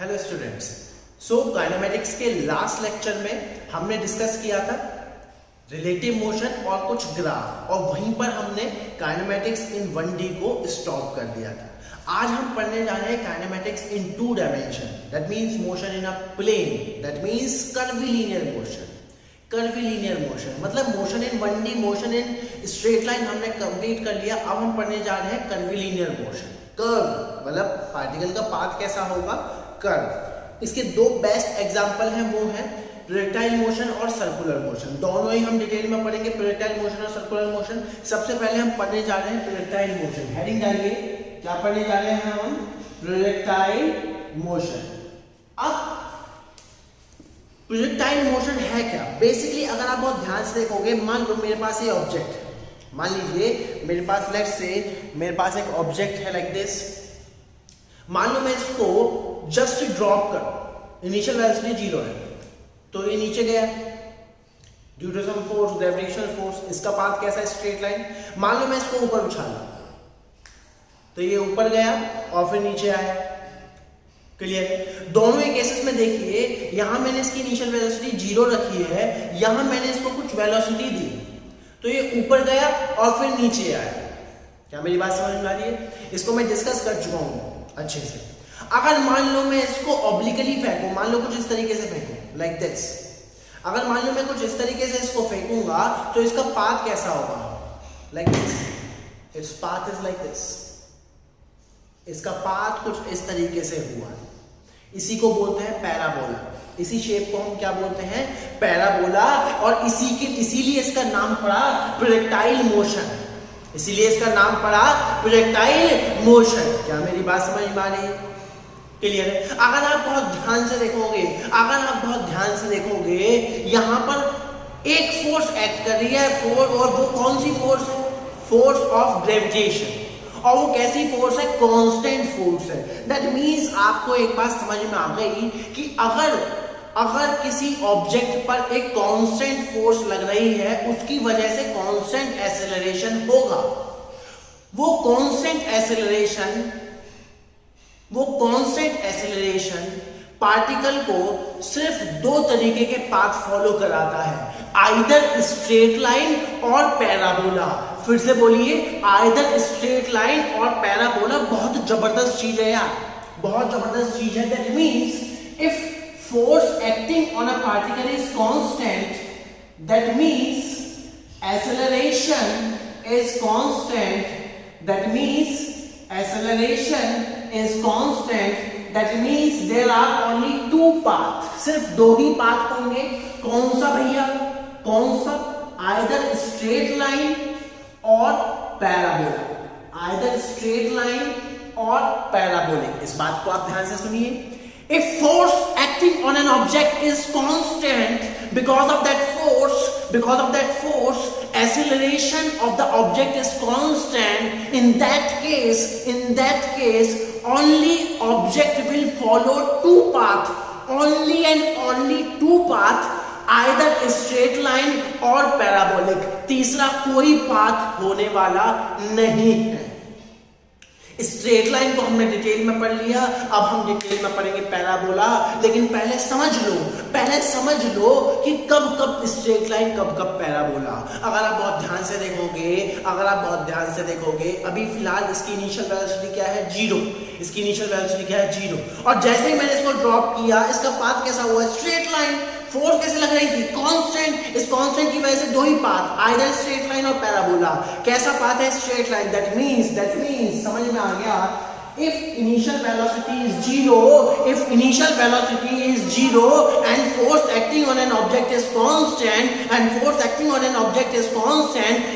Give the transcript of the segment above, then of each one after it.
Hello students. Kinematics के last lecture में हमने डिस्कस किया था रिलेटिव मोशन और कुछ ग्राफ, और वहीं पर हमने काइनेमेटिक्स इन 1D को स्टॉप कर दिया था। आज हम पढ़ने जा रहे हैं kinematics in 2 dimension, that means motion in a plane, that means curvilinear motion. Curvilinear motion मतलब motion in 1D, motion in straight line हमने कंप्लीट कर लिया। अब हम पढ़ने जा रहे हैं कर्वीलिनियर मोशन। कर्व मतलब पार्टिकल का पाथ कैसा होगा, कर्व। इसके 2 बेस्ट एग्जांपल हैं, वो हैं प्रोजेक्टाइल मोशन और सर्कुलर मोशन। दोनों ही हम डिटेल में पढ़ेंगे, प्रोजेक्टाइल मोशन और सर्कुलर मोशन। सबसे पहले हम पढ़ने जा रहे हैं प्रोजेक्टाइल मोशन। हेडिंग डालिए, क्या पढ़ने जा रहे हैं हम? Projectile motion. अब प्रोजेक्टाइल मोशन है क्या? बेसिकली अगर आप बहुत ध्यान से देखोगे, मान लो मेरे पास ये ऑब्जेक्ट है, मान लीजिए मेरे पास, लेट्स से मेरे पास एक ऑब्जेक्ट है लाइक दिस। मान लो मैं इसको जस्ट ड्रॉप कर, इनिशियल वेलोसिटी 0 है, तो ये नीचे गया due to some force, gravitational force. इसका पाथ कैसा है? Straight line. मान लो मैं इसको ऊपर उछाला, तो ये ऊपर गया और फिर नीचे आया। क्लियर? दोनों ही केसेस में देखिए, यहां मैंने इसकी इनिशियल वेलोसिटी 0 रखी है, यहां मैंने इसको कुछ वेलोसिटी दी, तो ये ऊपर गया और फिर नीचे आया। क्या मेरी बात समझ में आ रही है? इसको मैं डिस्कस कर चुका हूं अच्छे से। अगर मान लो मैं इसको ऑब्लिकली फेंकूं, मान लो कुछ इस तरीके से फेंकूं लाइक दिस, अगर मान लो मैं कुछ इस तरीके से इसको फेंकूंगा तो इसका पाथ कैसा होगा? Like this. Its path is like this. इसका पाथ कुछ इस तरीके से हुआ। इसी को बोलते हैं पैराबोला। इसी शेप को हम क्या बोलते हैं? पैराबोला। और इसीलिए इसका नाम पड़ा प्रोजेक्टाइल मोशन। इसीलिए इसका नाम पड़ा प्रोजेक्टाइल मोशन। क्या मेरी बात समझ में आ रही है? क्लियर है? अगर आप बहुत ध्यान से देखोगे, यहां पर एक फोर्स एक्ट कर रही है, फोर्स, और वो कौन सी फोर्स है? Force of gravitation. और वो कैसी फोर्स है? कांस्टेंट फोर्स है। दैट मींस आपको एक बात समझ में आ गई कि अगर किसी ऑब्जेक्ट पर एक कांस्टेंट फोर्स लग रही है, उसकी वजह से कांस्टेंट एक्सेलरेशन होगा। वो कांस्टेंट एक्सेलरेशन पार्टिकल को सिर्फ 2 तरीके के पाथ फॉलो कराता है, आइदर स्ट्रेट लाइन और पैराबोला। फिर से बोलिए, आइदर स्ट्रेट लाइन और पैराबोला। बहुत जबरदस्त चीज है यार, बहुत जबरदस्त चीज है। That means if force acting on a particle is constant, that means acceleration is constant. That means there are only 2 paths. सिर्फ 2 ही पाथ होंगे। कौन सा भैया? कौन सा? either straight line और पैराबोला। either straight line और पैराबोलिक। इस बात को आप ध्यान से सुनिए। If force acting on an object is constant, because of that force, acceleration of the object is constant. In that case, only object will follow 2 paths, only and only 2 paths, either straight line और parabolic. तीसरा कोई path होने वाला नहीं है। Straight line को हमने detail में पढ़ लिया, अब हम डिटेल में पढ़ेंगे पैराबोला। लेकिन पहले समझ लो कि कब स्ट्रेट लाइन, कब पैराबोला। अगर आप बहुत ध्यान से देखोगे, अभी फिलहाल इसकी इनिशियल वेलोसिटी क्या है? 0। और जैसे ही मैंने इसको ड्रॉप किया, इसका पाथ कैसा हुआ? Straight line. फोर्स कैसे लग रही थी? कांस्टेंट। इस कांस्टेंट की वजह से 2 ही पाथ, आइदर स्ट्रेट लाइन और पैराबोला। कैसा पाथ है? Straight line. दैट मींस समझ में आ गया, if initial velocity is 0 and force acting on an object is constant,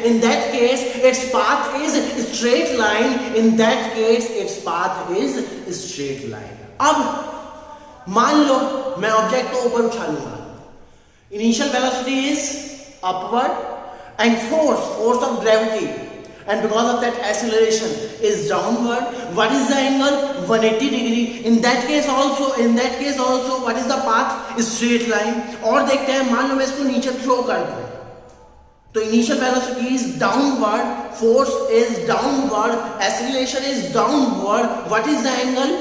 in that case its path is straight line. अब मान लो मैं ऑब्जेक्ट को ऊपर उछालूंगा, initial velocity is upward and force of gravity, and because of that acceleration is downward. What is the angle? 180 degree. In that case also what is the path? Straight line. और देखते हैं, मान लो मैं इसको नीचे थ्रो कर दूं, तो initial velocity is downward, force is downward, acceleration is downward. What is the angle?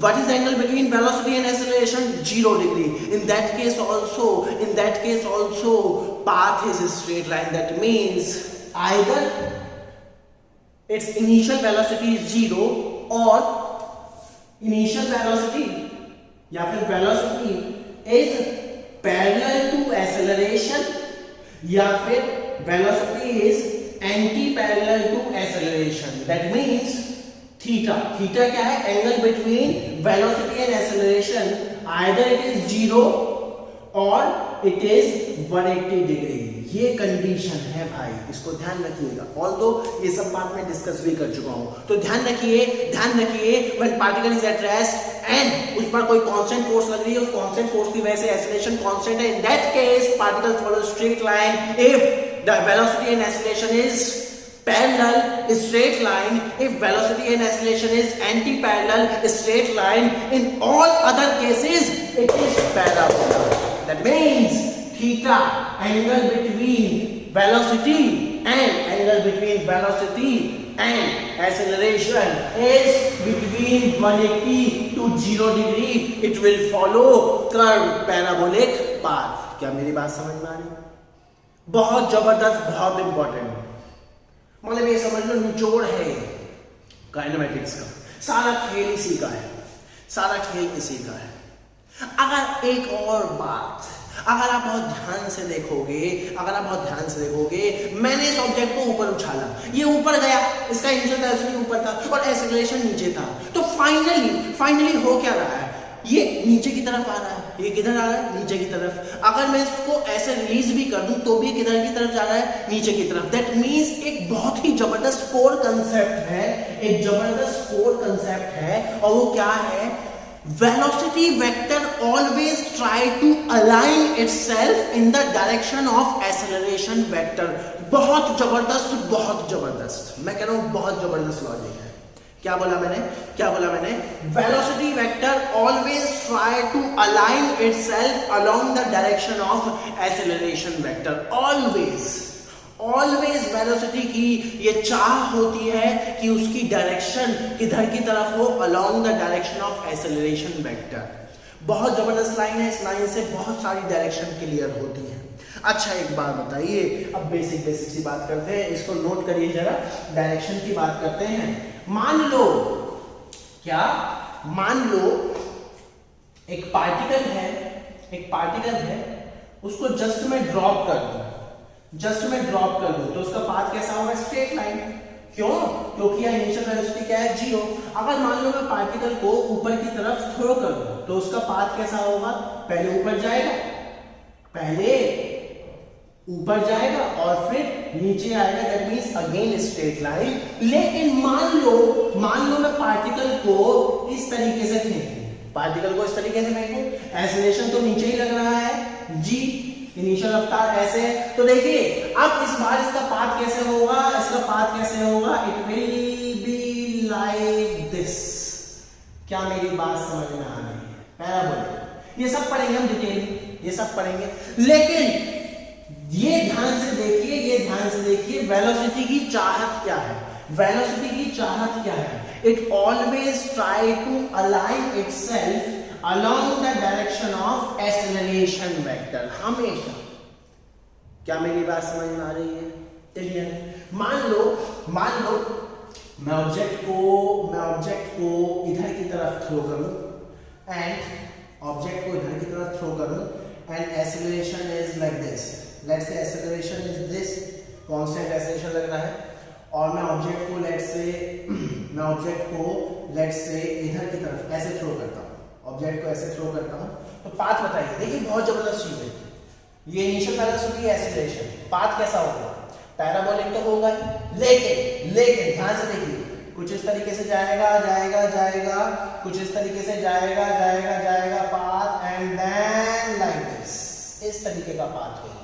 what is the angle between velocity and acceleration? 0 degree. In that case also path is a straight line. That means either its initial velocity is 0 or initial velocity या फिर velocity is parallel to acceleration या फिर velocity is anti-parallel to acceleration. That means theta क्या है? Angle between velocity and acceleration, either it is 0 or it is 180 degree. ये condition है भाई, इसको ध्यान रखिएगा। ऑल्दो ये सब बात मैं डिस्कस भी कर चुका हूं, तो ध्यान रखिए when particle is at rest and उस पर कोई कांस्टेंट फोर्स लग रही है, उस कांस्टेंट फोर्स की वजह से एक्सीलरेशन कांस्टेंट है, in that case particle follow straight line if the velocity and acceleration is parallel, straight line. If velocity and acceleration is anti-parallel, straight line. In all other cases it is parabola. That means theta, angle between velocity and acceleration is between 180 to 0 degree. It will follow curved parabolic path. क्या मेरी बात समझ में आ रही है? बहुत जबरदस्त, बहुत इंपॉर्टेंट, मतलब ये समझ लो निचोड़ है काइनेमेटिक्स का। सारा खेल इसी का है, अगर एक और बात, अगर आप बहुत ध्यान से देखोगे, मैंने इस ऑब्जेक्ट को ऊपर उछाला, ये ऊपर गया, इसका इनिशियल वेलोसिटी ऊपर था और एक्सेलरेशन नीचे था, तो फाइनली हो क्या रहा है? ये नीचे की तरफ आ रहा है। ये किधर आ रहा है? नीचे की तरफ। अगर मैं इसको ऐसे रिलीज भी कर दूं तो भी किधर की तरफ जा रहा है? नीचे की तरफ। दैट मींस एक बहुत ही जबरदस्त कोर कंसेप्ट है, और वो क्या है? Velocity vector always try to align itself in the direction of acceleration vector. बहुत जबरदस्त, मैं कह रहा हूं बहुत जबरदस्त लॉजिक है। क्या बोला मैंने? Velocity vector always try to align itself along the direction of acceleration vector. Always velocity की ये चाह होती है कि उसकी डायरेक्शन किधर की तरफ हो? Along the direction of acceleration vector. बहुत जबरदस्त लाइन है, इस लाइन से बहुत सारी डायरेक्शन क्लियर होती है। अच्छा एक बात बताइए, अब बेसिक सी बात करते हैं, इसको नोट करिए जरा, डायरेक्शन की बात करते हैं। मान लो एक पार्टिकल है, उसको जस्ट मैं ड्रॉप कर दूं तो उसका पाथ कैसा होगा? Straight line. क्योंकि इनिशियल वेलोसिटी क्या है? 0। अगर मान लो मैं पार्टिकल को ऊपर की तरफ थ्रो कर दूं तो उसका पाथ कैसा होगा? पहले ऊपर जाएगा और फिर नीचे आएगा। That means again straight line. लेकिन मान लो मैं पार्टिकल को इस तरीके से फेंकूं, एक्सेलरेशन तो नीचे ही लग रहा है, g, इनिशियल रफ्तार ऐसे, तो देखिए अब इस बार इसका पाथ कैसे होगा? It will be like this. क्या मेरी बात समझ में आ रही है? पैराबोलिक। ये सब पढ़ेंगे हम डिटेल, लेकिन ये ध्यान से देखिए वेलोसिटी की चाहत क्या है? It always try to align itself along the direction of acceleration vector, हमेशा। क्या मेरी बात समझ में आ रही है? चलिए मान लो मैं ऑब्जेक्ट को इधर की तरफ थ्रो करूं and acceleration is like this. Let's say acceleration is this, constant acceleration लग रहा है, और मैं ऑब्जेक्ट को लेट्स से इधर की तरफ ऐसे थ्रो करता हूं, तो पाथ बताइए। देखिए बहुत जबरदस्त चीज है ये, इनिशियल वेलोसिटी, एक्सेलरेशन, पाथ कैसा होगा? पैराबोलिक तो होगा ही, लेकिन ध्यान से देखिए, कुछ इस तरीके से जाएगा, कुछ इस तरीके से जाएगा path, and then like this, इस तरीके का पाथ होगा।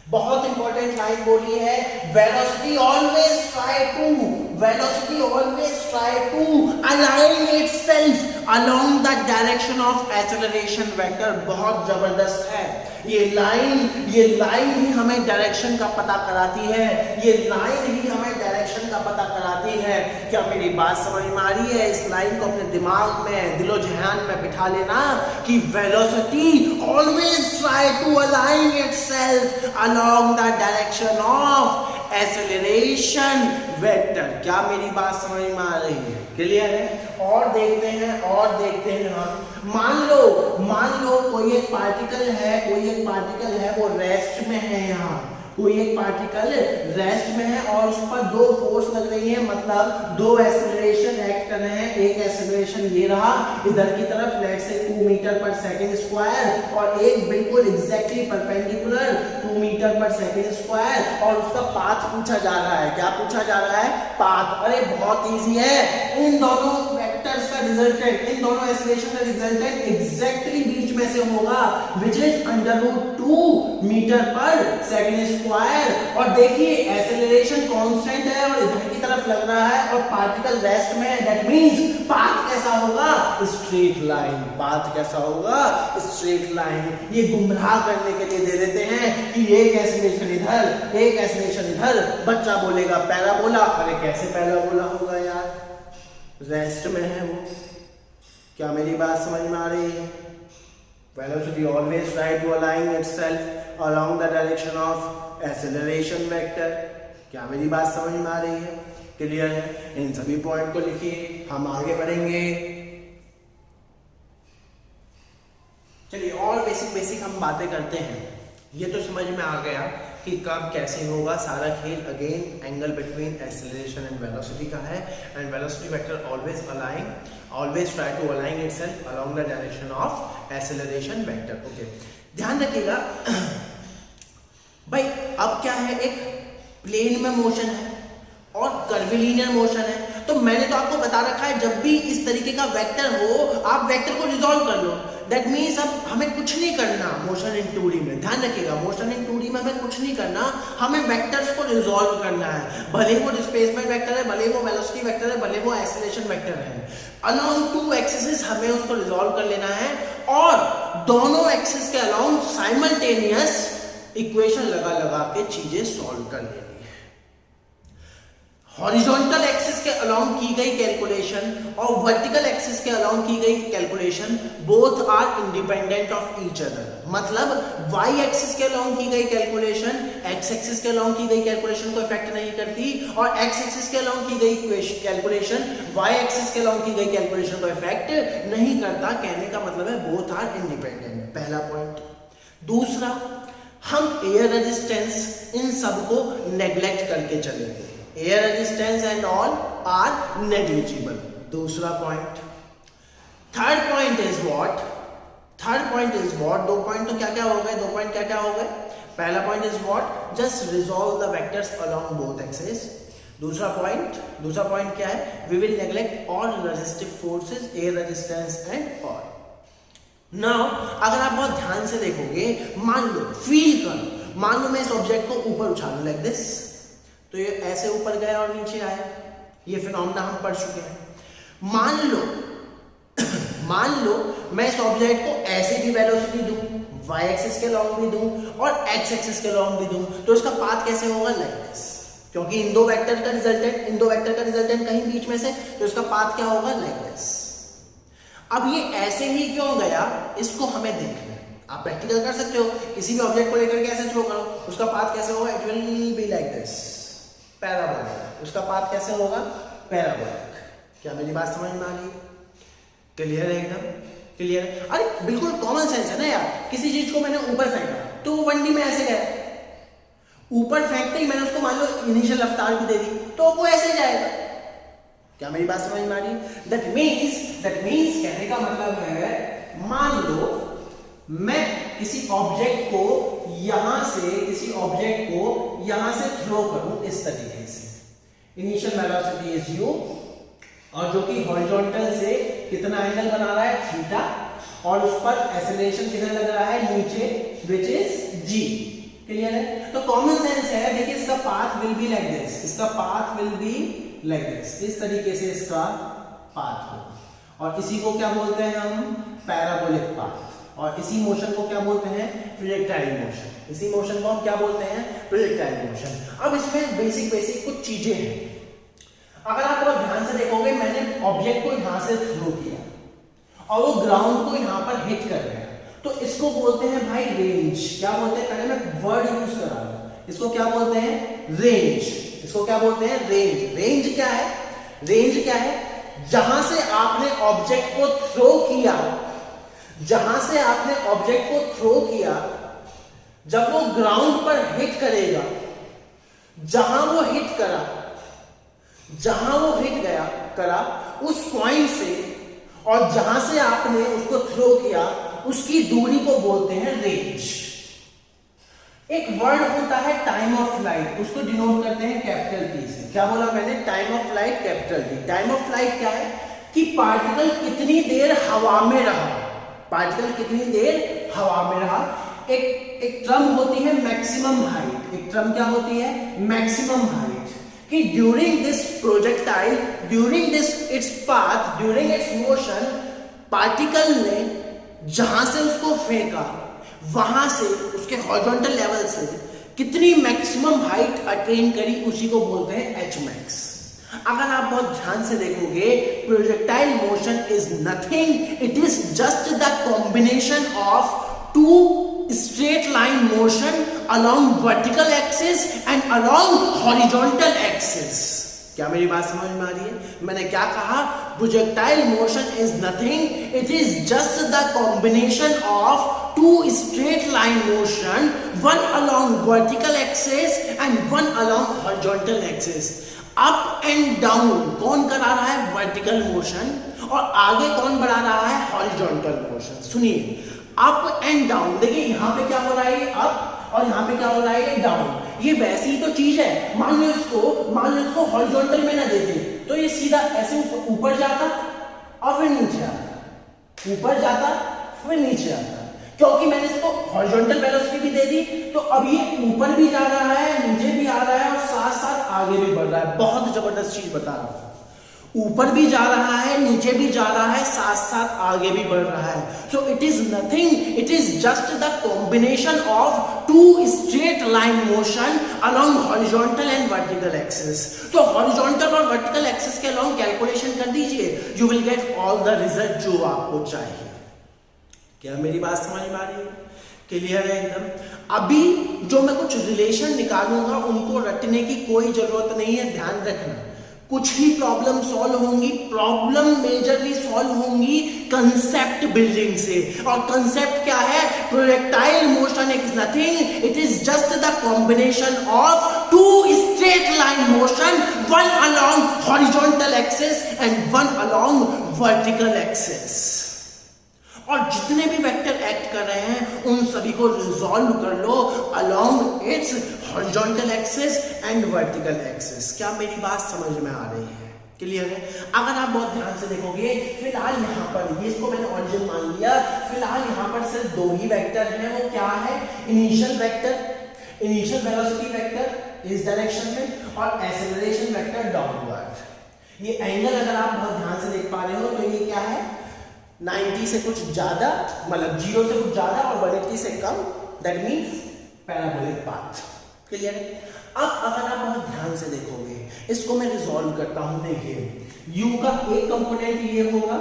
बहुत इंपॉर्टेंट लाइन बोली है, velocity always try to align itself along the direction of acceleration vector. बहुत जबरदस्त है ये लाइन ही हमें डायरेक्शन का पता कराती है, क्या मेरी बात समझ में आ रही है? इस लाइन को अपने दिमाग में, दिलो जहान में बिठा लेना कि velocity always try to align itself along the direction of acceleration vector. क्या मेरी बात समझ में आ रही है? क्लियर है? और देखते हैं हम। मान लो कोई एक पार्टिकल है वो रेस्ट में है। यहाँ कोई एक पार्टिकल रेस्ट में है और उस पर दो फोर्स लग रही है, मतलब दो एक्सेलरेशन एक्ट कर रहे हैं। एक एक्सेलरेशन ये रहा इधर की तरफ, लेट से 2 मीटर पर सेकंड स्क्वायर, और एक बिल्कुल एग्जैक्टली परपेंडिकुलर 2 मीटर पर सेकंड स्क्वायर, और उसका पाथ पूछा जा रहा है। क्या पूछा जा रहा है? पाथ। अरे बहुत इजी है। इन दोनों वेक्टर्स का रिजल्टेंट, इन दोनों एक्सेलरेशन का रिजल्टेंट एग्जैक्टली बीच में से होगा, विच इज √2 मीटर पर सेकंड स्क्वायर। और देखिए एक्सेलरेशन कांस्टेंट है और इधर की तरफ लग रहा है और पार्टिकल रेस्ट में है। दैट मींस पाथ कैसा होगा? Straight line. पाथ कैसा होगा? Straight line. ये गुमराह करने के लिए दे देते हैं कि एक एक्सेलरेशन इधर, एक एक्सेलरेशन इधर। बच्चा बोलेगा पैराबोला। अरे कैसे पैराबोला होगा यार? रेस्ट में है वो। क्या मेरी बात समझ में आ रही है? Velocity always try to align itself along the direction of acceleration vector। क्या मेरी बात समझ में आ रही है? क्लियर है? इन सभी पॉइंट को लिखिए, हम आगे बढ़ेंगे। चलिए और बेसिक हम बातें करते हैं। ये तो समझ में आ गया कि कब कैसे होगा सारा खेल। Again angle between acceleration and velocity का है, and velocity vector always try to align itself along the direction of acceleration vector. Okay, ध्यान रखिएगा भाई। अब क्या है? एक प्लेन में मोशन है और कर्विलिनियर मोशन है। तो मैंने तो आपको बता रखा है जब भी इस तरीके का वेक्टर हो आप वेक्टर को रिजॉल्व कर लो। दैट मीन्स अब हमें कुछ नहीं करना मोशन इन 2D में। ध्यान रखिएगा, मोशन इन 2D में हमें कुछ नहीं करना, हमें वेक्टर्स को रिजॉल्व करना है। भले वो डिस्प्लेसमेंट वेक्टर है, भले वो वेलोसिटी वेक्टर है, भले वो एक्सेलरेशन वेक्टर है, अलोंग 2 एक्सिस हमें उसको रिजॉल्व कर लेना है और दोनों एक्सिस के अलोंग साइमल्टेनियस इक्वेशन लगा के चीजें सॉल्व कर लेनी है। हॉरिजॉन्टल एक्सिस के अलोंग की गई कैलकुलेशन और वर्टिकल एक्सिस के अलोंग की गई calculation both are independent of each other. मतलब वाई एक्सिस के अलोंग की गई कैलकुलेशन एक्स एक्सिस के अलोंग की गई कैलकुलेशन को इफेक्ट नहीं करती, और एक्स एक्सिस के अलोंग की गई कैलकुलेशन वाई एक्सिस के अलोंग की गई कैलकुलेशन को इफेक्ट नहीं करता। कहने का मतलब है बोथ आर इंडिपेंडेंट। पहला पॉइंट। दूसरा, हम एयर रेजिस्टेंस इन सबको नेग्लेक्ट करके चलेंगे। Air resistance and all are negligible. दूसरा point. Third point is what? दो पॉइंट तो क्या हो गए? दो पॉइंट क्या हो गए? पहला point is what? Just resolve the vectors along both axis. दूसरा पॉइंट क्या है? We will neglect all resistive forces, air resistance and all. Now अगर आप बहुत ध्यान से देखोगे, मान लो, फील करो, मान लो मैं इस ऑब्जेक्ट को ऊपर उछालूं लाइक दिस, तो ये ऐसे ऊपर गया और नीचे आया। ये फिनोमेना हम पढ़ चुके हैं। मान लो मैं इस ऑब्जेक्ट को ऐसे भी वेलोसिटी दूं, y एक्सिस के लॉन्ग भी दूं और x एक्सिस के लॉन्ग भी दूं, तो इसका पाथ कैसे होगा? Like this. क्योंकि इन दो वेक्टर का रिजल्टेंट कहीं बीच में से, तो इसका पाथ क्या होगा? Like this. अब ये ऐसे ही क्यों गया, इसको हमें देखना है। आप प्रैक्टिकल कर सकते हो, किसी भी ऑब्जेक्ट को लेकर के ऐसे थ्रो करो, उसका पाथ कैसे होगा? It will be like this, parabolic. उसका पाथ कैसे होगा? पैराबोलिक। क्या मेरी बात समझ में आ रही है? क्लियर है? एकदम क्लियर है। अरे बिल्कुल कॉमन सेंस है ना यार। किसी चीज को मैंने ऊपर फेंका तो वो 1D में ऐसे गया, ऊपर फेंकते ही मैंने उसको मान लो इनिशियल रफ्तार भी दे दी तो वो ऐसे जाएगा। क्या मेरी बात समझ में आ रही है? दैट मीन्स कहने का मतलब है, मान लो मैं किसी ऑब्जेक्ट को यहां से थ्रो करूं इस तरीके से। इनिशियल वेलोसिटी इज u, और जो कि हॉरिजॉन्टल से कितना एंगल बना रहा है? थीटा, और उस पर एक्सेलरेशन कितना लग रहा है? नीचे, विच इज g। क्लियर है? तो कॉमन सेंस है, देखिए इसका path will be like this, इस तरीके से इसका पाथ होगा। और इसी को क्या बोलते हैं हम? Parabolic path. और इसी मोशन को क्या बोलते हैं? Projectile motion. इसी मोशन को हम क्या बोलते हैं? Projectile motion. अब इसमें बेसिक कुछ चीजें हैं। अगर आप बहुत ध्यान से देखोगे, मैंने ऑब्जेक्ट को यहां से थ्रो किया और वो ग्राउंड को यहां पर हिट कर गया, तो इसको बोलते हैं भाई रेंज। क्या बोलते हैं, पहले मैं वर्ड यूज कर रहा हूं, इसको क्या बोलते हैं, रेंज। इसको क्या बोलते हैं, रेंज। रेंज क्या है, रेंज क्या है, जहां से आपने ऑब्जेक्ट को थ्रो किया, जहां से आपने ऑब्जेक्ट को थ्रो किया, जब वो ग्राउंड पर हिट करेगा, जहां वो हिट करा, जहां वो हिट गया करा उस पॉइंट से, और जहां से आपने उसको थ्रो किया उसकी दूरी को बोलते हैं रेंज। एक वर्ड होता है टाइम ऑफ फ्लाइट, उसको डिनोट करते हैं कैपिटल टी से। क्या बोला मैंने, time of flight capital T. Time of flight क्या है कि पार्टिकल कितनी देर हवा में रहा, पार्टिकल कितनी देर हवा में रहा। एक टर्म होती है मैक्सिमम हाइट, एक टर्म क्या होती है, मैक्सिमम हाइट, कि during this projectile, during this its path, during its motion, particle ने जहां से उसको फेंका वहां से उसके हॉरिजॉन्टल लेवल से कितनी मैक्सिमम हाइट अटेन करी, उसी को बोलते हैं एच मैक्स। अगर आप बहुत ध्यान से देखोगे, projectile motion is nothing, it is just the combination of two straight line motion along vertical axis and along horizontal axis। क्या मेरी बात समझ में आ रही है, मैंने क्या कहा, projectile motion is nothing, it is just the combination of two straight line motion, one along vertical axis and one along horizontal axis। Up and down कौन करा रहा है, वर्टिकल मोशन, और आगे कौन बढ़ा रहा है, हॉरिजॉन्टल मोशन। सुनिए, अप एंड डाउन, देखिए यहां पे क्या हो रहा है, अप, और यहां पे क्या हो रहा है, डाउन। ये वैसी ही तो चीज है। मान लो इसको हॉरिजॉन्टल में ना देते तो ये सीधा ऐसे ऊपर जाता और फिर नीचे आता, ऊपर जाता फिर नीचे आता। क्योंकि मैंने इसको हॉरिजॉन्टल वेलोसिटी भी दे दी, तो अब ये ऊपर भी जा रहा है, नीचे भी आ रहा है और साथ साथ आगे भी बढ़ रहा है। बहुत जबरदस्त चीज बता रहा हूं, ऊपर भी जा रहा है, नीचे भी जा रहा है, साथ साथ आगे भी बढ़ रहा है। So it is nothing, it is just the combination of two straight line motion along horizontal and vertical axis. तो हॉरिजॉन्टल और वर्टिकल एक्सिस के अलोंग कैलकुलेशन कर दीजिए, you will get all the result जो आपको चाहिए। क्या मेरी बात समझ में आ रही है, क्लियर है एकदम। अभी जो मैं कुछ रिलेशन निकालूंगा उनको रटने की कोई जरूरत नहीं है, ध्यान रखना। कुछ ही प्रॉब्लम सॉल्व होंगी, प्रॉब्लम मेजरली सॉल्व होंगी कंसेप्ट बिल्डिंग से। और कंसेप्ट क्या है, projectile motion is nothing, it is just the combination of two straight line motion, one along horizontal axis and one along vertical axis. और जितने भी vector act कर रहे हैं उन सभी को रिजॉल्व कर लो along its horizontal axis and vertical axis. क्या मेरी बात समझ में आ रही है, क्लियर है। अगर आप बहुत ध्यान से देखोगे, फिलहाल यहाँ पर ये इसको मैंने ऑरिजिन मान लिया, फिलहाल यहाँ पर सिर्फ दो ही वेक्टर हैं। वो क्या है, initial vector, initial velocity vector इस डायरेक्शन में, और एक्सेलरेशन वेक्टर डाउनवर्ड। ये एंगल अगर आप बहुत ध्यान से देख पा रहे हो तो ये क्या है, 90 से कुछ ज्यादा, मतलब 0 से कुछ ज्यादा और 180 से कम, that means parabolic path, clear है। अब अगर आप बहुत ध्यान से देखोगे, इसको मैं रिजॉल्व करता हूं। देखिए u का एक कंपोनेंट ये होगा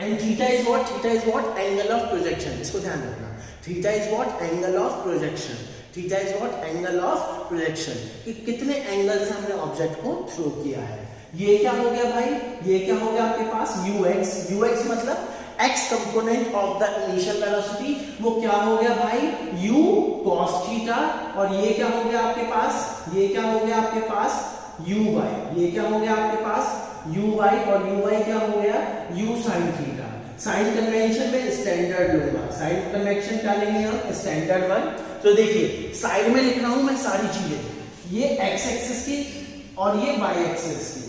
and theta is what, theta is what, angle of projection. इसको ध्यान रखना, theta is what, angle of projection, theta is what, angle of projection, कि कितने एंगल से हमने ऑब्जेक्ट को थ्रो किया है। ये क्या हो गया भाई, ये क्या हो गया आपके पास, ux, ux मतलब x component of the initial velocity, वो क्या हो गया भाई, u cos थीटा, और ये क्या हो गया आपके पास, ये क्या हो गया आपके पास uy, ये क्या हो गया आपके पास uy, और uy क्या हो गया u sin theta. Sine convention में स्टैंडर्ड लूंगा, साइन कन्वेंशन क्या लेंगे हम, स्टैंडर्ड वन। तो देखिए साइड में लिख रहा हूं मैं सारी चीजें, ये x एक्सिस की और ये y एक्सिस की।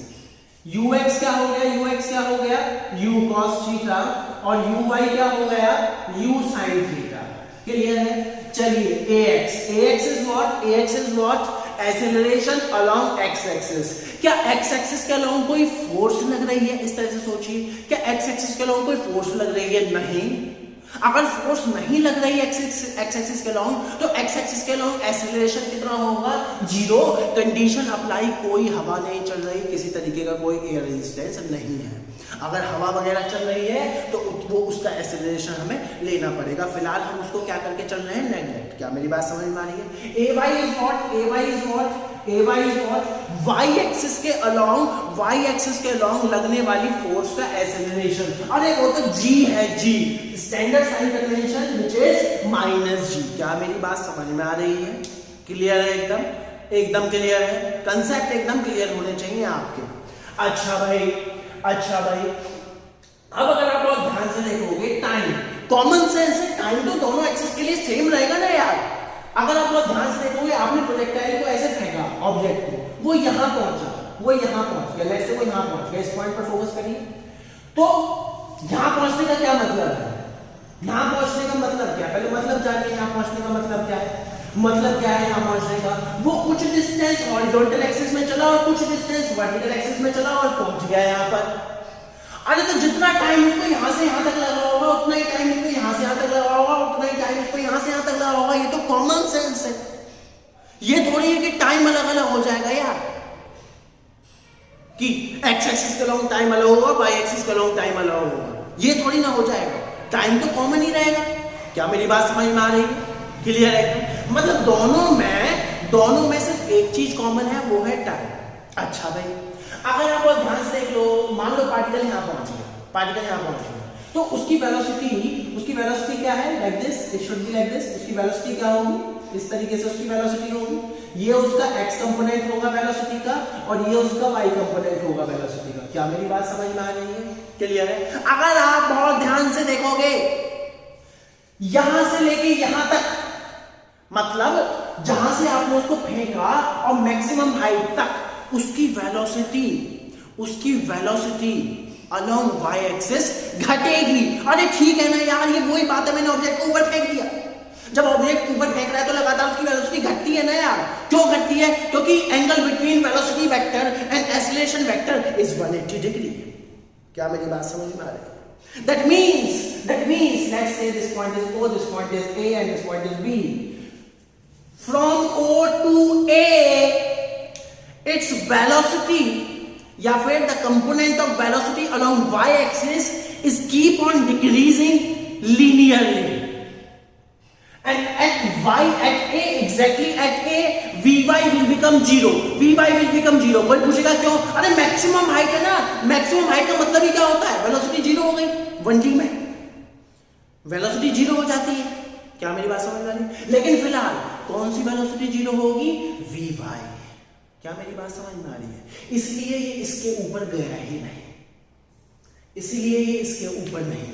ux क्या हो गया, ux क्या हो गया, u cos थीटा, और uy क्या हो गया, u sin थीटा, क्लियर है। चलिए ax is what, acceleration along x axis. क्या x एक्सिस के अलोंग कोई फोर्स लग रही है, इस तरह से सोचिए, क्या x एक्सिस के अलोंग कोई फोर्स लग रही है, नहीं। अगर फोर्स नहीं लग रही है x एक्सिस के अलोंग, तो x एक्सिस के अलोंग एक्सेलरेशन कितना होगा, 0। कंडीशन अप्लाई, कोई हवा नहीं चल रही, किसी तरीके का कोई एयर रेजिस्टेंस नहीं है। अगर हवा वगैरह चल रही है तो वो उसका एक्सेलरेशन हमें लेना पड़ेगा। फिलहाल हम उसको क्या करके चल रहे हैं, नेगलेक्ट। क्या मेरी बात समझ में आ रही है? ay is what y axis के अलोंग लगने वाली फोर्स का एक्सेलरेशन। अरे वो तो g है, g standard sine convention which is -g। क्या मेरी बात समझ में आ रही है? क्लियर है? एकदम क्लियर है। कंसेप्ट एकदम क्लियर होने चाहिए आपके। अच्छा भाई अब अगर आप बहुत ध्यान से देखोगे, टाइम कॉमन सेंस है, टाइम तो दोनों एक्सिस के लिए सेम रहेगा ना यार। अगर आप बहुत ध्यान से देखोगे, आपने प्रोजेक्टाइल को ऐसे फेंका ऑब्जेक्ट को, वो यहां पहुंच गया, लेट्स से वो यहां पहुंच गया। इस पॉइंट पर फोकस करिए। तो यहां पहुंचने का क्या मतलब है? यहां पहुंचने का मतलब क्या है? पहले मतलब जानिए, यहां पहुंचने का मतलब क्या है? मतलब क्या है यहां पहुंचने का? वो कुछ डिस्टेंस हॉरिजॉन्टल एक्सिस में चला और कुछ डिस्टेंस वर्टिकल एक्सिस में चला और पहुंच गया यहां पर। अरे तो जितना टाइम उसको यहां से यहां तक लगा होगा, उतना ही टाइम उसको यहां से यहां तक लगा होगा, उतना ही टाइम उसको यहां से यहां तक लगा होगा। ये तो कॉमन सेंस है। ये थोड़ी है कि टाइम अलग अलग हो जाएगा यार, कि एक्स एक्सिस का लॉन्ग टाइम अलग होगा, वाई एक्सिस का लॉन्ग टाइम अलग होगा। ये थोड़ी ना हो जाएगा। टाइम तो कॉमन ही रहेगा। क्या मेरी बात समझ में आ रही है? क्लियर है? मतलब दोनों में सिर्फ एक चीज कॉमन है, वो है टाइम। अच्छा भाई, अगर आप बहुत ध्यान से देख लो, मान लो पार्टिकल यहां पहुंच गया, तो उसकी वेलोसिटी क्या है? Like this, it should be like this. उसकी वेलोसिटी क्या होगी? इस तरीके से उसकी वेलोसिटी होगी। ये उसका x कंपोनेंट होगा वेलोसिटी का, और ये उसका y कंपोनेंट होगा वेलोसिटी का। क्या मेरी बात समझ में आ रही है? क्लियर है? अगर आप बहुत ध्यान से देखोगे, यहां से लेके यहां तक, मतलब जहां से आपने उसको फेंका और मैक्सिमम हाइट तक, उसकी वेलोसिटी अलोंग y एक्सिस घटेगी। अरे ठीक है ना यार, ये वही बात है, मैंने ऑब्जेक्ट को ऊपर फेंक दिया। जब ऑब्जेक्ट ऊपर फेंक रहा है तो लगातार उसकी वेलोसिटी घटती है ना यार। क्यों घटती है? क्योंकि angle between velocity vector and acceleration vector is 180 degree. क्या मेरी बात समझ में आ रही है? That means let's say this point is O, this point is A and this point is B. From O to A, its velocity या फिर the component of velocity along y axis is keep on decreasing linearly. And at A, exactly at A, Vy will become 0. कोई पूछेगा क्यों? अरे maximum height है ना, maximum height का मतलब ही क्या होता है? वेलोसिटी 0 हो गई। 1D में वेलोसिटी 0 हो जाती है। क्या मेरी बात समझ में आ रही? लेकिन फिलहाल कौन सी वेलोसिटी 0 होगी? Vy। क्या मेरी बात समझ में आ रही है? इसलिए ये इसके ऊपर गया ही नहीं,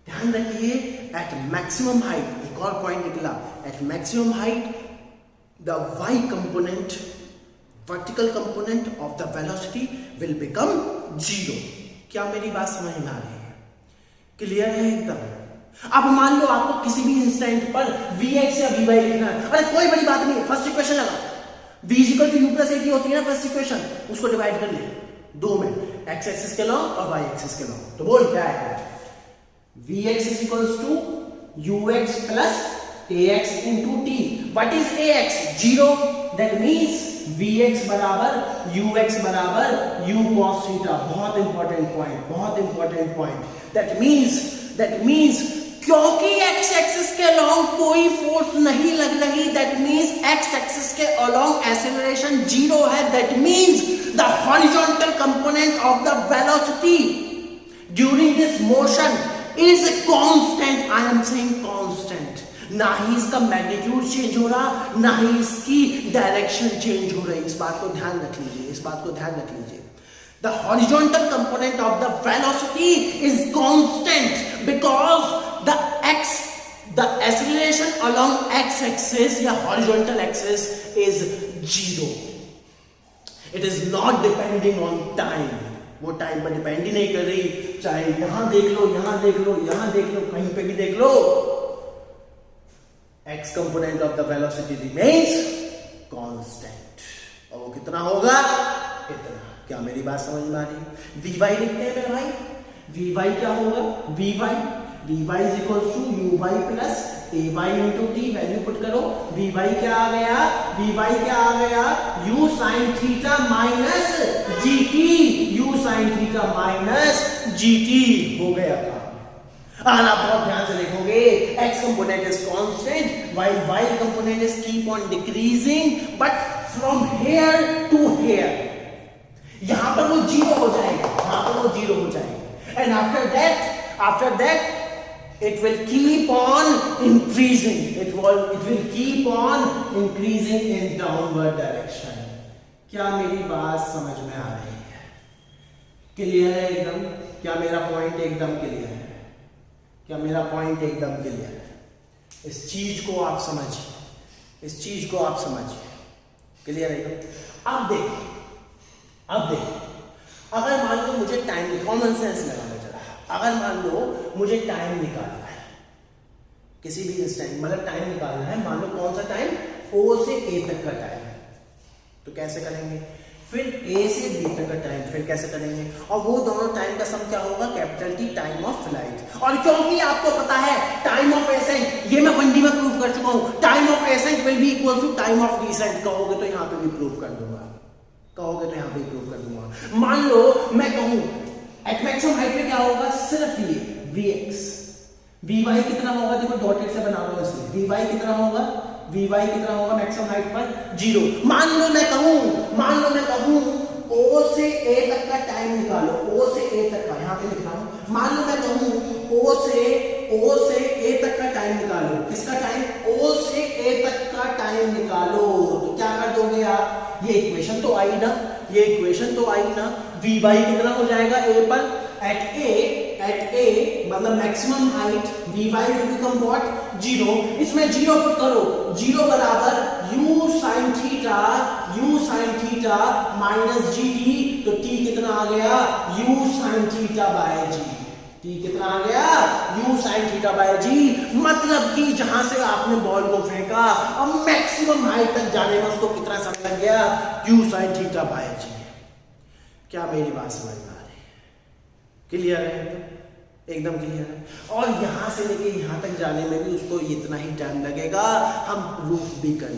ध्यान रखिए। एट मैक्सिमम हाइट, एक और पॉइंट निकला, at maximum height the y component, vertical component of the velocity will become 0। क्या मेरी बात समझ में आ रही है? क्लियर है एकदम? अब मान लो आपको किसी भी इंस्टेंट पर vx या vy लिखना है। अरे कोई बड़ी बात नहीं, फर्स्ट इक्वेशन लगा, v equal to u plus a होती है ना फर्स्ट इक्वेशन, उसको डिवाइड कर ले दो में, x एक्सिस के लॉन्ग और y एक्सिस के लॉन्ग। तो बोल क्या है? vx is equals to ux plus ax into t. What is ax? 0. That means vx बराबर ux बराबर u cos theta। बहुत इंपॉर्टेंट पॉइंट। That means क्योंकि x एक्सिस के अलोंग कोई फोर्स नहीं लग रही, that means x एक्सिस के अलोंग एक्सेलरेशन 0 है। That means the horizontal component of the velocity during this motion is constant. I am saying constant. ना ही इसका मैग्नीट्यूड चेंज हो रहा, ना ही इसकी डायरेक्शन चेंज हो रही। इस बात को ध्यान रख लीजिए। The horizontal component of the velocity is constant because the acceleration along x-axis या horizontal axis is 0. It is not depending on time. वो टाइम पर डिपेंड ही नहीं कर रही, चाहे यहां देख लो, कहीं पे भी देख लो, x component of the velocity remains constant. और वो कितना होगा? इतना। क्या मेरी बात समझ में आ रही है? vy लिखते हैं मेरे भाई। vy क्या होगा? V Y is equal to U Y plus A Y into T, value put करो, वी वाई क्या आ गया, वी वाई क्या आ गया, U sine theta minus G T, U sine theta minus G T हो गया था। और आप बहुत ध्यान से देखोगे x component is constant while y component is keep on decreasing, but from here to here, यहां पर वो जीरो हो जाएगा, यहां पर वो जीरो हो जाएगा, and after that it will keep on increasing, it will keep on increasing in downward direction। क्या मेरी बात समझ में आ रही है? क्लियर है एकदम? क्या मेरा पॉइंट एकदम क्लियर है? क्या मेरा पॉइंट एकदम क्लियर है? इस चीज को आप समझिए, इस चीज को आप समझिए, क्लियर है? अब देखिए, अगर मान लो मुझे टाइम, कॉमन सेंस लगाना जरा, अगर मान लो मुझे टाइम निकालना है, किसी भी इंस्टेंट मतलब टाइम निकालना है, मान लो कौन सा टाइम, ओ से ए तक का टाइम, तो कैसे करेंगे? फिर ए से बी तक का टाइम, फिर कैसे करेंगे? और वो दोनों टाइम का सम क्या होगा? Capital T, time of flight. और क्योंकि आपको पता है टाइम ऑफ एसेंट, ये मैं 1D में प्रूव कर चुका हूं, time of ascent will be equal to time of descent. कहोगे तो यहां पे भी प्रूव कर दूंगा, कहोगे तो यहां पे प्रूव कर दूंगा। मान लो मैं कहूं एट मैक्सिमम हाइट पे क्या होगा? सिर्फ ये Vx, Vy कितना होगा? देखो डॉटेड से बना रहा हूं इसलिए, Vy कितना होगा? Vy कितना होगा मैक्सिमम हाइट पर? 0। मान लो मैं कहूं O से A तक का टाइम निकालो, O से A तक का, यहां पे लिख रहा हूं, मान लो मैं कहूं O से A तक का टाइम निकालो, किसका टाइम? O से A तक का टाइम निकालो, तो क्या कर दोगे आप? ये इक्वेशन तो आई ना, ये इक्वेशन तो आई ना, Vy कितना हो जाएगा A पर? एट ए मतलब maximum height, Vy will become what? 0। इसमें 0 पुट करो, 0 बराबर u sin theta minus G T, तो t कितना आ गया? u sin theta by G. t कितना आ गया? u sin theta by G. मतलब कि जहां से आपने बॉल को फेंका अब मैक्सिमम हाइट तक जाने में उसको कितना समय लग गया? u sin थीटा बाय जी। क्या मेरी बात समझ में आ रही है? क्लियर है? एकदम क्लियर है। और यहां से लेके यहां तक जाने में भी उसको इतना ही टाइम लगेगा। हम प्रूफ भी कर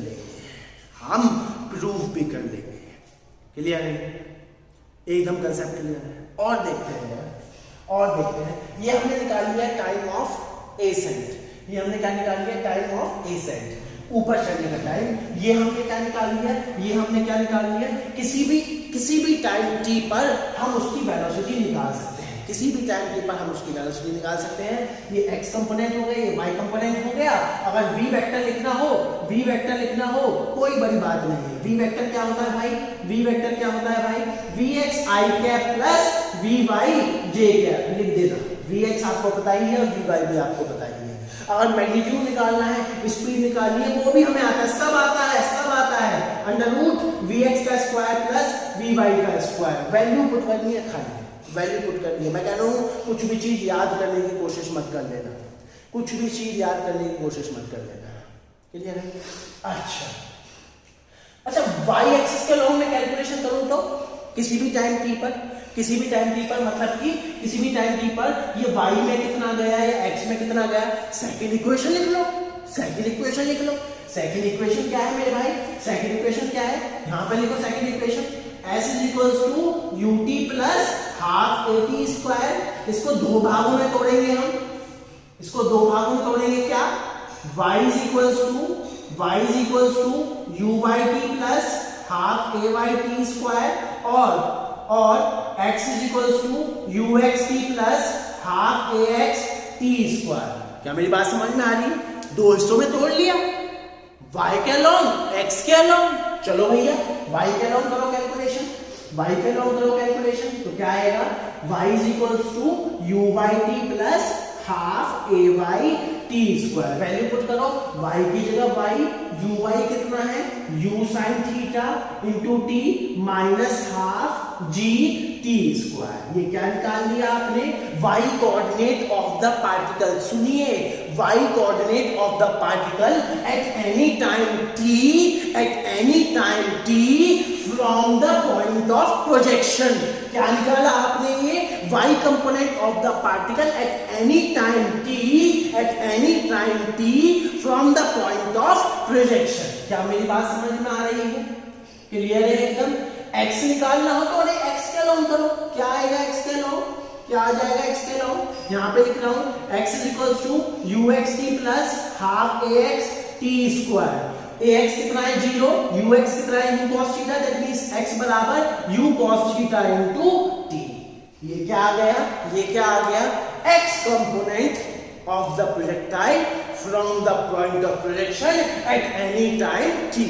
लेंगे, क्लियर है? एकदम कंसेप्ट क्लियर है। और देखते हैं ये हमने निकाल लिया टाइम ऑफ एसेंट, ये हमने क्या निकाल लिया? टाइम ऑफ एसेंट, ऊपर चढ़ने का टाइम। ये हमने क्या निकाल लिया? किसी भी टाइम t पर हम उसकी वेलोसिटी निकाल सकते हैं, किसी भी टाइम t पर हम उसकी वेलोसिटी निकाल सकते हैं। ये x कंपोनेंट हो गया, ये y कंपोनेंट हो गया। अगर v वेक्टर लिखना हो कोई बड़ी बात नहीं है। v वेक्टर क्या होता है भाई? vx i cap plus vy j cap, लिख देना। vx आपको पता ही है और vy भी आपको पता ही है। अगर मैग्नीट्यूड निकालना है, स्पीड निकालनी है, वो भी हमें आता है, सब आता है। अंडर रूट vx का स्क्वायर प्लस vy का स्क्वायर, वैल्यू पुट करनी है, खाली वैल्यू पुट करनी है। मैं कह रहा हूं कुछ भी चीज याद करने की कोशिश मत कर लेना, क्लियर है? अच्छा y एक्सिस के लॉन्ग में कैलकुलेशन करूं तो किसी भी टाइम t पर मतलब कि किसी भी टाइम t पर ये y में कितना गया या x में कितना गया, सेकंड इक्वेशन लिख लो। सेकंड इक्वेशन क्या है मेरे भाई? सेकंड इक्वेशन क्या है? यहां पर लिखो second equation, s is equals to ut plus half at square. इसको दो भागों में तोड़ेंगे हम, क्या? y is equals to uyt plus half ayt square और x is equals to uxt plus half axt square. क्या मेरी बात समझ में आ रही है? दो हिस्सों में तोड़ लिया, y के लॉन्ग x के लॉन्ग। चलो भैया y के लॉन्ग करो कैलकुलेशन, तो क्या आएगा? y is equals to uyt plus half ayt square. Value put करो, y की जगह y, uy कितना है? u sin theta into t minus half g t square. ये क्या निकाल लिया आपने? y coordinate of the particle. सुनिए, y coordinate of the particle at any time t from the point of projection. क्या निकाला आपने? ये y component of the particle at any time t from the point of projection। क्या मेरी बात समझ में आ रही है? क्लियर है एकदम? x निकालना हो तो अरे x का लॉ करो, क्या आएगा x का लॉ? क्या आ जाएगा x का लॉ? यहाँ पे लिख रहा हूं x is equals to uxt plus half ax t square। ax कितना है 0, ux कितना है u cos theta, that means x बराबर u cos theta into t। ये क्या आ गया? ये क्या आ गया? x component of the projectile from the point of projection at any time t।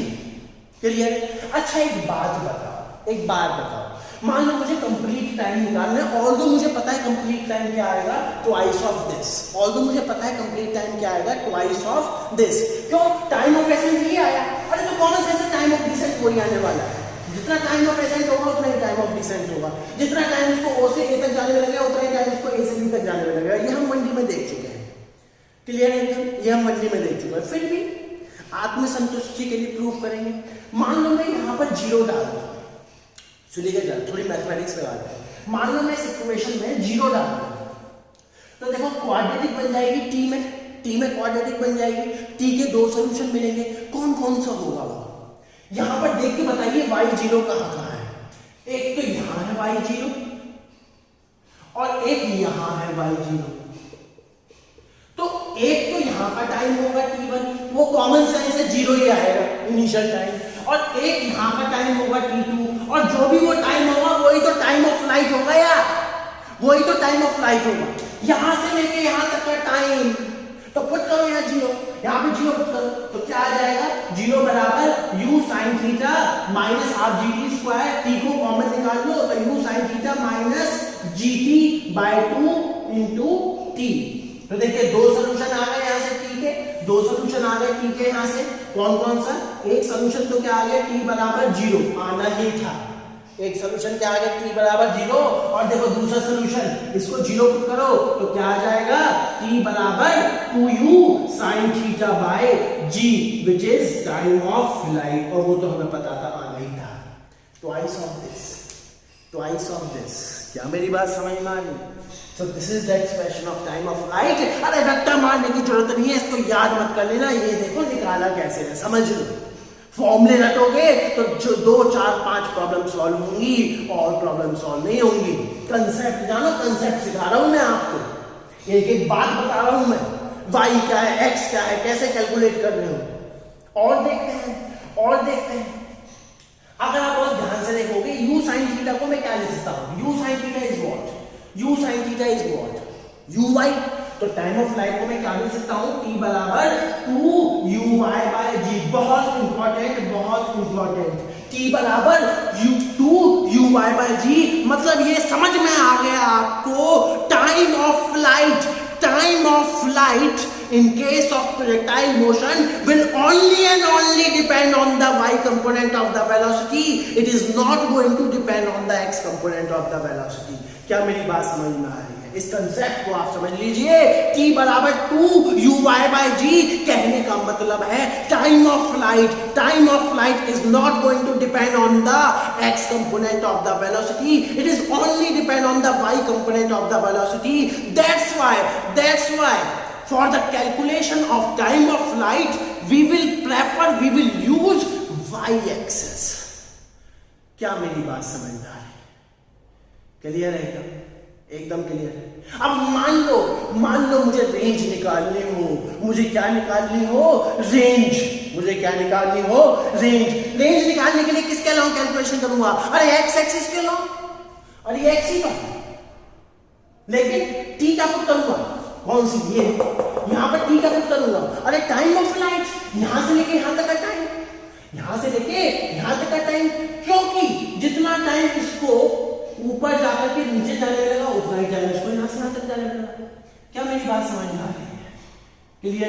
Clear? अच्छा एक बात बताओ, मान लो मुझे कंप्लीट टाइम निकालना है, ऑल्दो मुझे पता है कंप्लीट टाइम क्या आएगा, ट्वाइस ऑफ दिस। ऑल्दो मुझे पता है कंप्लीट टाइम क्या आएगा, ट्वाइस ऑफ दिस। क्यों? टाइम ऑफ एसेंट ही आया। अरे तो common sense time of descent वही आने वाला है। जितना टाइम ऑफ एसेंट होगा उतना ही टाइम ऑफ डिसेंट होगा। जितना टाइम उसको ओ से ए तक जाने में लगेगा उतना ही टाइम उसको ए से बी तक जाने में लगेगा। ये हम मंडी में देख चुके हैं। क्लियर है एकदम? ये हम मंडी में देख चुके हैं। फिर भी आत्मसंतुष्टि के लिए प्रूफ करेंगे। मान लो मैं यहाँ पर 0 डाल दूं, सुनिएगा थोड़ी मैथमेटिक्स लगा दें। मान लो मैं इस इक्वेशन में 0 डाल दूं तो देखो क्वाड्रेटिक बन जाएगी टी में क्वाड्रेटिक बन जाएगी। टी के 2 सॉल्यूशन मिलेंगे, कौन कौन सा होगा वो? यहां पर देख के बताइए y0 कहां है। एक तो यहां है y0 और एक यहां है y0। तो एक तो यहां का टाइम होगा t1, वो कॉमन सेंस से 0 ही आएगा इनिशियल टाइम, और एक यहां का टाइम होगा t2, और जो भी वो टाइम होगा वही तो टाइम ऑफ फ्लाइट होगा यार, वही तो टाइम ऑफ फ्लाइट होगा। यहां से लेके यहां तक का टाइम तो पुट करो यहाँ 0, यहाँ पे 0 पुट करो तो क्या आ जाएगा? 0 बराबर u sin theta minus half gt square. t को कॉमन निकाल लो तो u sin theta minus gt by 2 into t। तो देखिए 2 सॉल्यूशन आ गए यहाँ से t के, 2 सॉल्यूशन आ गए t के यहाँ से। कौन कौन सा? एक सॉल्यूशन तो क्या आ गया? t बराबर 0 आना ही था। एक सॉल्यूशन क्या आ गया? t बराबर 0। और देखो दूसरा सॉल्यूशन, इसको 0 पुट करो तो क्या आ जाएगा? t बराबर 2u sin theta by g which is time of flight, और वो तो हमें पता था आना ही था। Twice of this. क्या मेरी बात समझ में आ रही? So this is the expression of time of flight। अरे रट्टा मारने की जरूरत नहीं है, इसको याद मत कर लेना। ये देखो निकाला कैसे है, समझ लो। फॉर्मूले रटोगे तो जो 2 4 5 प्रॉब्लम सॉल्व होंगी और प्रॉब्लम सॉल्व नहीं होंगी। कंसेप्ट जानो, कंसेप्ट सिखा रहा हूं मैं आपको, एक एक बात बता रहा हूं मैं। y क्या है, x क्या है, कैसे कैलकुलेट कर रहे हो। और देखते हैं अगर आप बहुत ध्यान से देखोगे u sin थीटा को मैं क्या लिख सकता हूं? u sin theta is what? u sin theta is what? uy। तो टाइम ऑफ फ्लाइट को मैं क्या लिख सकता हूं? t बराबर 2uy बाय g। बहुत इंपॉर्टेंट। t बराबर 2uy बाय g, मतलब ये समझ में आ गया आपको। Time of flight in case of projectile motion will only and only depend on the y component of the velocity. It is not going to depend on the x component of the velocity। क्या मेरी बात समझ में आ रही है? इस concept को आप समझ लीजिए। t बराबर 2uy बाय g कहने का मतलब है time of flight is not going to depend on the x component of the velocity. It is only depend on the y component of the velocity. That's why for the calculation of time of flight we will use y-axis। क्या मेरी बात समझ में आ रही है? Clear है? एकदम clear है। अब मान लो मुझे रेंज निकालनी हो, मुझे क्या निकालनी हो? रेंज निकालने के लिए किसके लॉ कैलकुलेशन करूंगा? अरे x एक्सिस के लॉ, अरे x ही का, लेकिन t का पुट करूंगा। कौन सी? ये यहां पर t का पुट करूंगा। अरे टाइम ऑफ फ्लाइट यहां से लेके यहां तक का टाइम, क्योंकि जितना टाइम इसको ऊपर जाकर के नीचे जाने लगेगा उतना ही टाइम इसको यहां से यहां तक जाने लगेगा। क्या मेरी बात समझ में आ रही है?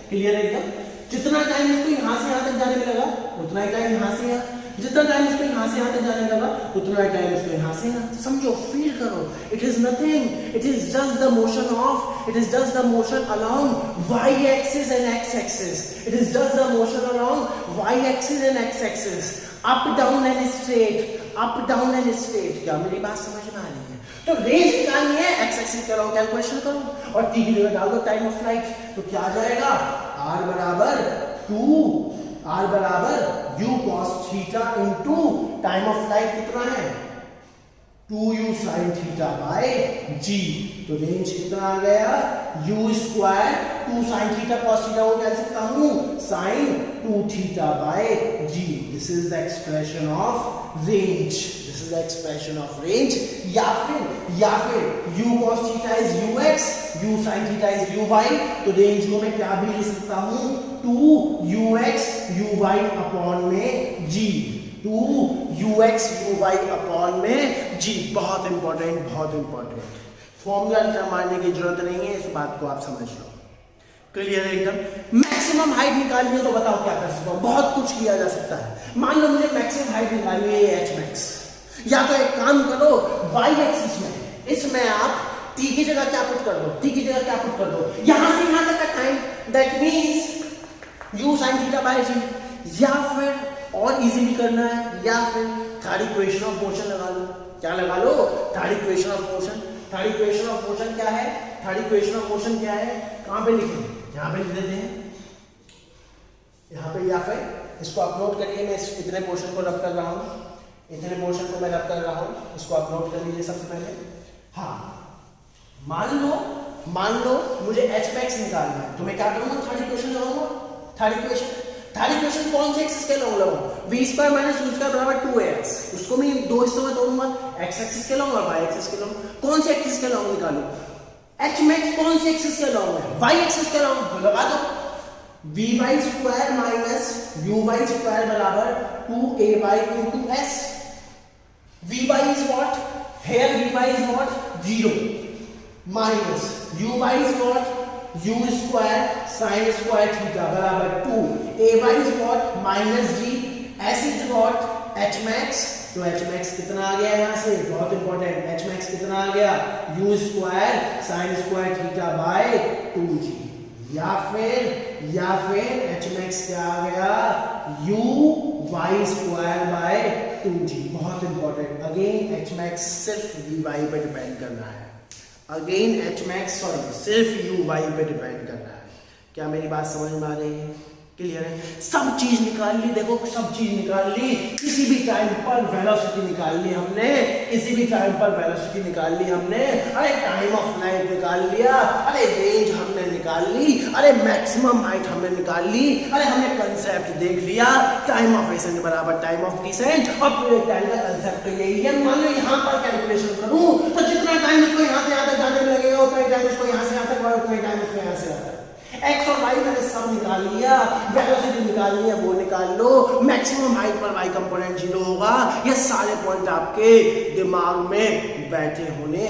क्लियर एकदम। जितना टाइम इसको यहां से यहां तक जाने लगेगा उतना ही टाइम यहां से यहां। जितना टाइम इसको यहाँ से यहाँ तक जाने लगा उतना टाइम इसको यहाँ से यहाँ, समझो, फील करो, it is nothing, it is just the motion of, it is just the motion along y axis and x axis, it is just the motion along y axis and x axis, up down and straight, up down and straight. क्या मेरी बात समझ में आ रही है? तो range निकालनी है, x एक्सिस का लॉन्ग कैलकुलेशन करो और t की जगह डाल दो टाइम ऑफ फ्लाइट, तो क्या आ जाएगा, r बराबर 2, r बराबर u cos theta into time of flight कितना है 2u sin theta by g। तो रेंज कितना आ गया, u square 2 sin theta cos theta को कह सकता हूं sin 2 theta by g। This is the expression of range, this is the expression of range. या फिर u cos theta is ux, u sin theta is uy, तो range को मैं क्या भी लिख सकता हूं 2ux uy अपॉन में g, 2ux uy अपॉन में g। बहुत इंपॉर्टेंट, बहुत इंपॉर्टेंट। फॉर्मूला मारने की जरूरत नहीं है, इस बात को आप समझ लो, क्लियर है एकदम। मैक्सिमम हाइट निकालनी है तो बताओ क्या कर सकता हूं, बहुत कुछ किया जा सकता है। मान लो मुझे मैक्सिमम हाइट निकालनी है h max, या तो एक काम करो y एक्सिस में, इसमें आप t की जगह क्या पुट कर दो, t की जगह क्या पुट कर दो, यहां से यहां तक का time, that means u sin theta by g। या फिर और इजी भी करना है, या फिर थर्ड इक्वेशन ऑफ मोशन लगा लो। क्या लगा लो, third equation of motion. Third equation of motion क्या है, थर्ड इक्वेशन ऑफ मोशन क्या है, कहां पे लिखें, यहां पे लिख देते हैं, यहां पे, या फिर इसको अपलोड करिए, मैं इतने पोर्शन को रब कर रहा हूं, इतने पोर्शन को मैं रब कर रहा हूं, इसको अपलोड कर लीजिए सबसे पहले। हाँ, मान लो मुझे h max निकालना है, तो मैं क्या करूंगा, थर्ड इक्वेशन लगाऊंगा। थर्ड इक्वेशन कौन से एक्सिस के लॉन्ग लगाऊं, v square minus u square बराबर 2ax, उसको मैं दो हिस्सों में तोड़ूंगा, x एक्सिस के लॉन्ग और y एक्सिस के लॉन्ग। कौन से एक्सिस के लॉन्ग निकालूं, h max कौन से एक्सिस के लॉन्ग है, y एक्सिस के लॉन्ग, तो लगा दो vy square minus uy square बराबर 2ay into s। vy is what, here vy is what, 0 minus uy is what, u square sin square theta बराबर 2, ay is what, minus g, s is what, h max। तो h max कितना आ गया यहां से, बहुत important, h max कितना आ गया, u square sin square theta by 2g। या फिर h max क्या आ गया, u y square by 2g। बहुत इंपॉर्टेंट, अगेन h max सिर्फ vy पे डिपेंड करना है, अगेन h max सिर्फ uy पे डिपेंड करना है। क्या मेरी बात समझ में आ रही है, क्लियर है? सब चीज निकाल ली, देखो सब चीज निकाल ली, किसी भी टाइम पर वेलोसिटी निकाल ली हमने, किसी भी टाइम पर वेलोसिटी निकाल ली हमने, अरे टाइम ऑफ फ्लाइट निकाल लिया, अरे रेंज हमने निकाल ली, अरे मैक्सिमम हाइट हमने निकाल ली, अरे हमने कंसेप्ट देख लिया, टाइम ऑफ एसेंट बराबर टाइम ऑफ डिसेंट। अब प्रोजेक्टाइल का कंसेप्ट तो यही है। मान लो यहाँ पर कैलकुलेशन करूं तो जितना टाइम इसको यहाँ से यहाँ तक जाने में लगेगा उतना टाइम इसको यहाँ से यहाँ तक और उतना टाइम इसको यहाँ से यहाँ तक। x और y मैंने सब निकाल लिया, वेलोसिटी निकाल लिया, वो निकाल लो, मैक्सिमम हाइट पर y कंपोनेंट 0 होगा। ये सारे पॉइंट आपके दिमाग में बैठे होने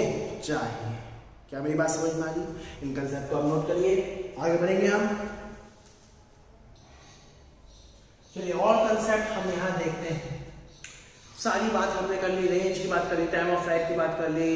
चाहिए। क्या मेरी बात समझ में आ रही? इन कंसेप्ट को आप नोट करिए, आगे बढ़ेंगे हम। चलिए और कंसेप्ट हम यहां देखते हैं। सारी बात हमने कर ली, रेंज की बात कर ली, टाइम ऑफ फ्लाइट की बात कर ली,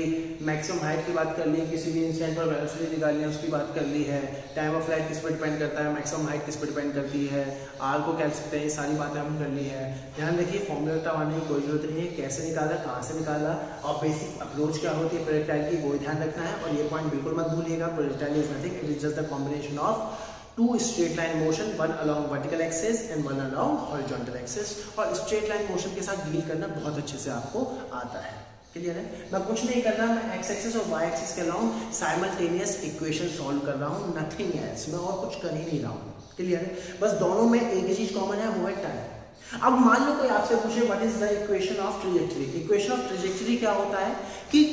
मैक्सिमम हाइट की बात कर ली, किसी भी इंस्टेंट पर वेलोसिटी निकालनी है उसकी बात कर ली है, टाइम ऑफ फ्लाइट किस पर डिपेंड करता है, मैक्सिमम हाइट किस पर डिपेंड करती है, आर को कह सकते हैं, ये सारी बातें हम कर ली है। ध्यान देखिए फॉर्मूला बनाने की कोई जरूरत नहीं है, कैसे निकाला, कहाँ से निकाला और बेसिक अप्रोच क्या होती है प्रोजेक्टाइल की, वो ध्यान रखना है। और ये पॉइंट बिल्कुल मत भूलिएगा, projectile is nothing, it is just the combination of two straight line motion, one along vertical axis and one along horizontal axis। और straight line motion के साथ डील करना बहुत अच्छे से आपको आता है, क्लियर है? मैं कुछ नहीं कर रहा, मैं x एक्सिस और y एक्सिस के along साइमल्टेनियस इक्वेशन सॉल्व कर रहा हूँ, नथिंग एल्स। मैं और कुछ कर ही नहीं रहा हूँ, क्लियर है? बस दोनों में एक ही चीज कॉमन है, वो है टाइम। अब मान लो कोई आपसे पूछे what is the equation of trajectory. Equation of trajectory क्या होता है कि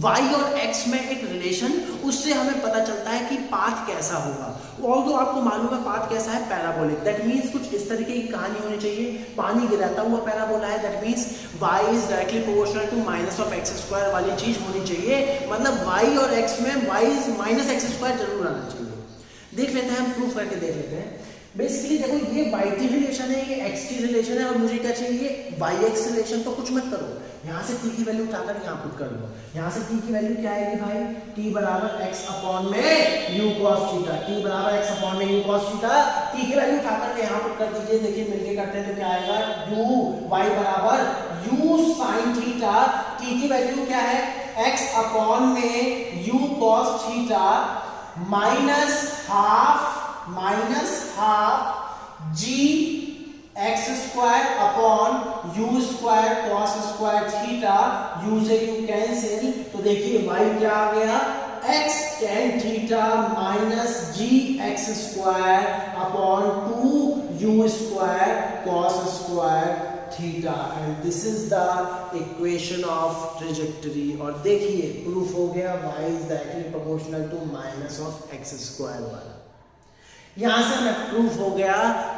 y और x में एक रिलेशन, उससे हमें पता चलता है कि पाथ कैसा होगा। ऑल्दो आपको मालूम है पाथ कैसा है, पैराबोलिक। दैट मींस कुछ इस तरीके की कहानी होनी चाहिए, पानी गिराता हुआ पैराबोला है, that means y is directly proportional to minus of X square वाली चीज होनी चाहिए। मतलब y और x में y is minus X square जरूर आना चाहिए। देख लेते हैं, हम प्रूफ करके देख लेते हैं। बेसिकली देखो ये वाई टी रिलेशन है, ये एक्स टी रिलेशन है, और मुझे क्या चाहिए, वाई एक्स रिलेशन। तो कुछ मत करो, यहाँ से टी की वैल्यू उठाकर यहाँ पुट कर लो। यहाँ से टी की वैल्यू क्या आएगी भाई, टी बराबर एक्स अपॉन में यू कॉस थीटा, टी बराबर एक्स अपॉन में यू कॉस थीटा। टी की वैल्यू उठाकर के यहाँ पुट कर दीजिए, देखिए मिलके करते हैं तो क्या आएगा, यू वाई बराबर यू साइन थीटा। टी की वैल्यू क्या है, एक्स अपॉन में U cos theta minus half G X square upon U square cos square theta, U से यू कैंसिल, तो देखिए y क्या आ गया, x tan theta minus G X square upon 2 u square cos square theta, and this is the equation of trajectory. और देखिए proof हो गया y is directly proportional to minus of X square वाला। यहां से हमें प्रूफ हो गया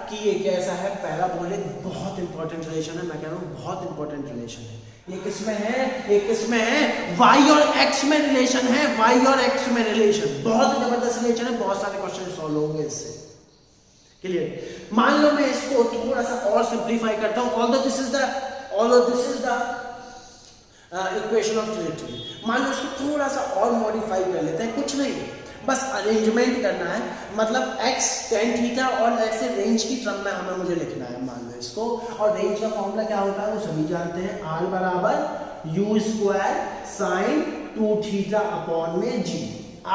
कि ये कैसा है, पैराबोलिक। बहुत इंपॉर्टेंट रिलेशन है, मैं कह रहा हूं बहुत इंपॉर्टेंट रिलेशन है। ये किसमें है, ये किसमें है, y और x में रिलेशन है, y और x में रिलेशन, बहुत जबरदस्त रिलेशन है। बहुत सारे क्वेश्चन सॉल्व होंगे इससे, क्लियर। मान लो मैं इसको थोड़ा सा और सिंप्लीफाई करता हूं, although this is the equation of trajectory. मान लो इसको थोड़ा सा और मॉडिफाई कर लेते हैं, कुछ नहीं, बस अरेंजमेंट करना है, मतलब x tan थीटा और x से रेंज की टर्म में हमें मुझे लिखना है, मान लो इसको। और रेंज का फॉर्मूला क्या होता है वो सभी जानते हैं, r बराबर you square sine 2 theta upon में g,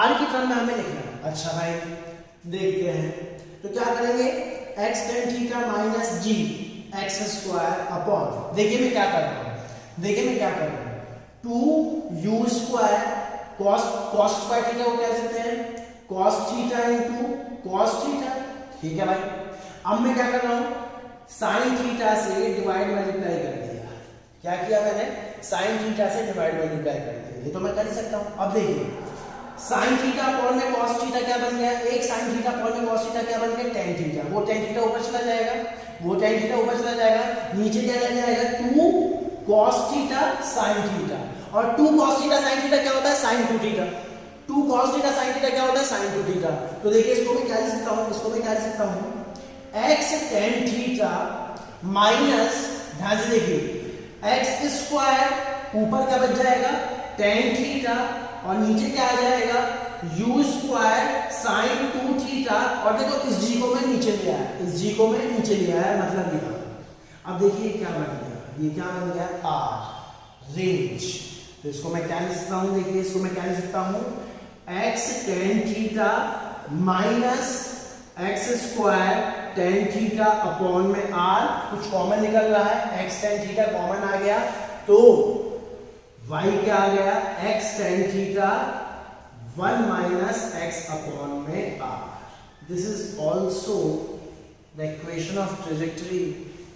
r की टर्म में हमें लिखना है। अच्छा भाई देखते हैं, तो क्या करेंगे, x tan theta minus g x square upon, देखिए मैं क्या कर रहा हूं, 2 u square cos square theta को क्या लिखते हैं, cos theta into cos theta, ठीक है भाई। अब मैं क्या कर रहा हूं, sin थीटा से डिवाइड मल्टीप्लाई कर दिया। क्या किया मैंने, sin थीटा से डिवाइड मल्टीप्लाई कर दिया, ये तो मैं कर ही सकता हूं। अब देखिए sin थीटा अपॉन में cos थीटा क्या बन गया, एक sin थीटा अपॉन में cos थीटा क्या बन गया, tan थीटा। वो tan थीटा ऊपर चला जाएगा, नीचे क्या रह जाएगा, 2 cos थीटा sin थीटा, और 2 cos थीटा sin थीटा क्या होता है, sin 2 theta. 2 cos theta sin theta क्या होता है, sin 2 थीटा। तो देखिए इसको मैं क्या लिख सकता हूं, x tan थीटा माइनस, ध्यान से देखिए x स्क्वायर ऊपर क्या बच जाएगा, tan थीटा, और नीचे क्या आ जाएगा, u स्क्वायर sin 2 थीटा। और देखो इस g को मैं नीचे ले आया, मतलब यहाँ। अब देखिए क्या बन गया, r रेंज। तो इसको मैं क्या लिख सकता हूं, देखिए इसको मैं क्या लिख सकता हूं, x tan theta minus X square tan theta upon में r, कुछ कॉमन निकल रहा है, x tan थीटा कॉमन आ गया, तो y क्या आ गया, x tan theta 1 minus x upon में r। This is also the equation of trajectory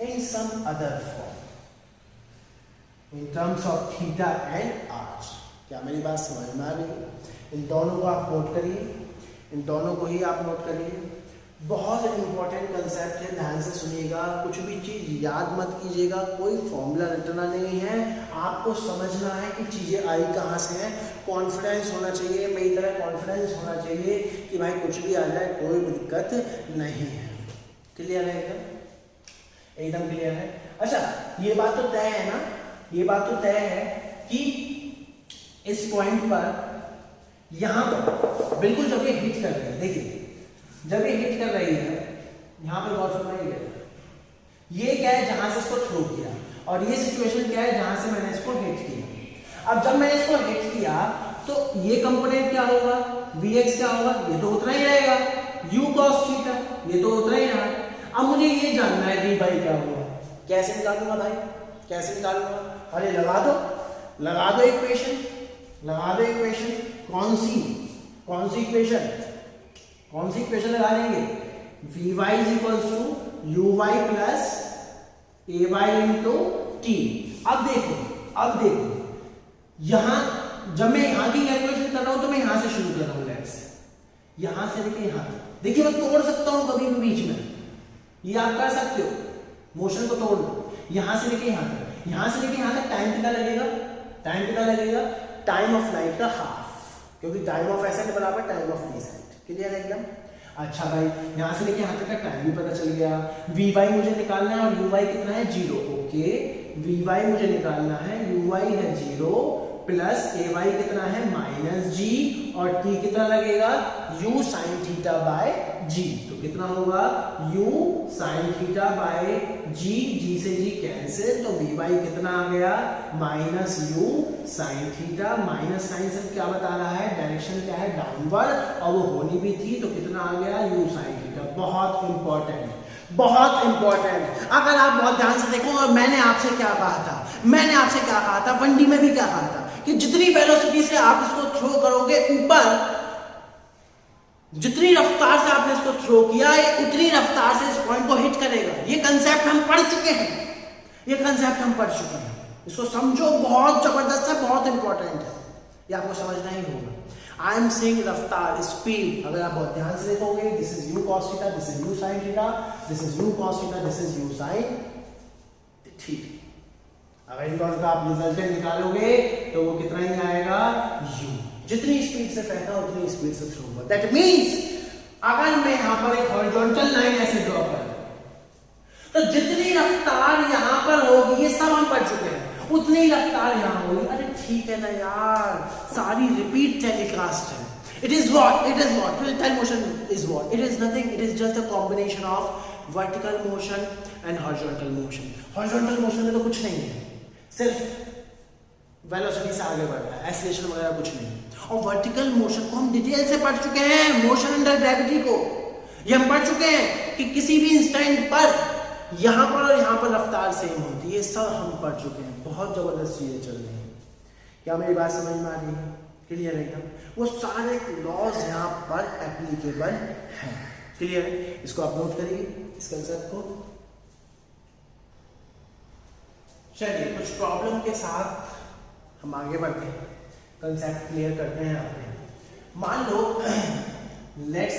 in some other form in terms of theta and r। क्या मेरी बात समझ में आ रही, इन दोनों को आप नोट करिए, इन दोनों को ही आप नोट करिए। बहुत इंपॉर्टेंट कंसेप्ट है, ध्यान से सुनिएगा, कुछ भी चीज याद मत कीजिएगा, कोई फॉर्मूला रटना नहीं है, आपको समझना है कि चीजें आई कहाँ से हैं। कॉन्फिडेंस होना चाहिए, मेरी तरह कॉन्फिडेंस होना चाहिए कि भाई कुछ भी आ जाए कोई दिक्कत नहीं है। क्लियर है, एकदम क्लियर है। अच्छा ये बात तो तय है ना, ये बात तो तय है कि इस पॉइंट पर यहां पर बिल्कुल जब ये हिट कर रही है, देखिए जब ये हिट कर रही है यहां पर गौर फरमाइए, ये क्या है जहां से इसको थ्रो किया, और ये सिचुएशन क्या है जहां से मैंने इसको हिट किया। अब जब मैंने इसको हिट किया तो ये कंपोनेंट क्या होगा, Vx क्या होगा, ये तो उतना ही रहेगा, u cos थीटा, ये तो उतना ही रहा। अब मुझे ये जानना है कि भाई क्या हुआ, कैसे निकालूंगा भाई, कैसे निकालूंगा, अरे लगा दो इक्वेशन, कौन सी इक्वेशन लगा लेंगे, vy is equals to uy plus ay into t। अब देखो यहां जब मैं यहां की कैलकुलेशन कर रहा हूं तो मैं यहां से शुरू कर रहा हूं, लेट्स यहां से लेके यहां तक। देखिए मैं तोड़ सकता हूं कभी भी बीच में, ये आप कर सकते हो, मोशन को तोड़ दो, यहां से लेके यहां तक, टाइम कितना लगेगा, टाइम ऑफ लाइट का हाफ, क्योंकि टाइम ऑफ एसेंट बराबर टाइम ऑफ डिसेंट। क्लियर है एकदम। अच्छा भाई, यहाँ से लेके यहाँ तक का टाइम भी पता चल गया। वी वाई मुझे निकालना है और यू वाई कितना है 0। ओके, वी वाई मुझे निकालना है, यू वाई है 0 प्लस ए वाई कितना है -g और t कितना लगेगा u sin theta by g। तो कितना होगा u sin theta by g, g से g कैंसिल, तो वी वाई कितना आ गया -u sin theta. Minus sine से क्या बता रहा है, डायरेक्शन क्या है डाउनवर्ड, और वो होनी भी थी, तो कितना आ गया u sin थीटा। बहुत इंपॉर्टेंट, बहुत इंपॉर्टेंट। अगर आप बहुत ध्यान से देखो, और मैंने आपसे क्या कहा था, मैंने आपसे क्या कहा था, 1D में भी क्या कहा था कि जितनी वेलोसिटी से आप इसको थ्रो करोगे ऊपर, जितनी रफ्तार से आपने इसको थ्रो किया है उतनी रफ्तार से इस पॉइंट को हिट करेगा। ये कंसेप्ट हम पढ़ चुके हैं, ये कंसेप्ट हम पढ़ चुके हैं, इसको समझो, बहुत जबरदस्त है, बहुत इंपॉर्टेंट है, ये आपको समझना ही होगा। आई एम सेइंग रफ्तार, स्पीड, अगर आप बहुत ध्यान से देखोगे, this is u cos theta, this is u sin theta, this is u cos theta, this is u sin theta. अगर इन दोनों का आप रिजल्टेंट निकालोगे तो वो कितना ही आएगा u। जितनी स्पीड से फेंका उतनी स्पीड से थ्रो होगा। दैट मींस अगर मैं यहां पर एक हॉरिजॉन्टल लाइन ऐसे ड्रॉ करूं, तो जितनी रफ्तार यहां पर होगी, ये सब हम पढ़ चुके हैं, उतनी रफ्तार यहां होगी। अरे ठीक है ना यार, सारी रिपीट टेलीकास्ट है। It is what? It is what? Tell motion is what? It is nothing. It is just a combination of vertical motion and horizontal motion. Horizontal motion में तो कुछ नहीं है, सिर्फ वेलोसिटी से आगे बढ़ रहा है, एक्सीलरेशन वगैरह कुछ नहीं। और वर्टिकल मोशन को हम डिटेल से पढ़ चुके हैं, मोशन अंडर ग्रेविटी को ये हम पढ़ चुके हैं कि किसी भी इंस्टेंट पर यहां पर और यहां पर रफ्तार सेम होती है, ये सब हम पढ़ चुके हैं। बहुत जबरदस्त चीजें चल रही हैं, क्या मेरी बात समझ में आ रही है? क्लियर है एकदम? वो सारे लॉज यहाँ पर एप्लीकेबल हैं। क्लियर है? इसको आप नोट करिए, इस कंसेप्ट को। चलिए कुछ प्रॉब्लम के साथ हम आगे बढ़ते हैं, कंसेप्ट क्लियर करते हैं आपने। मान लो लेट्स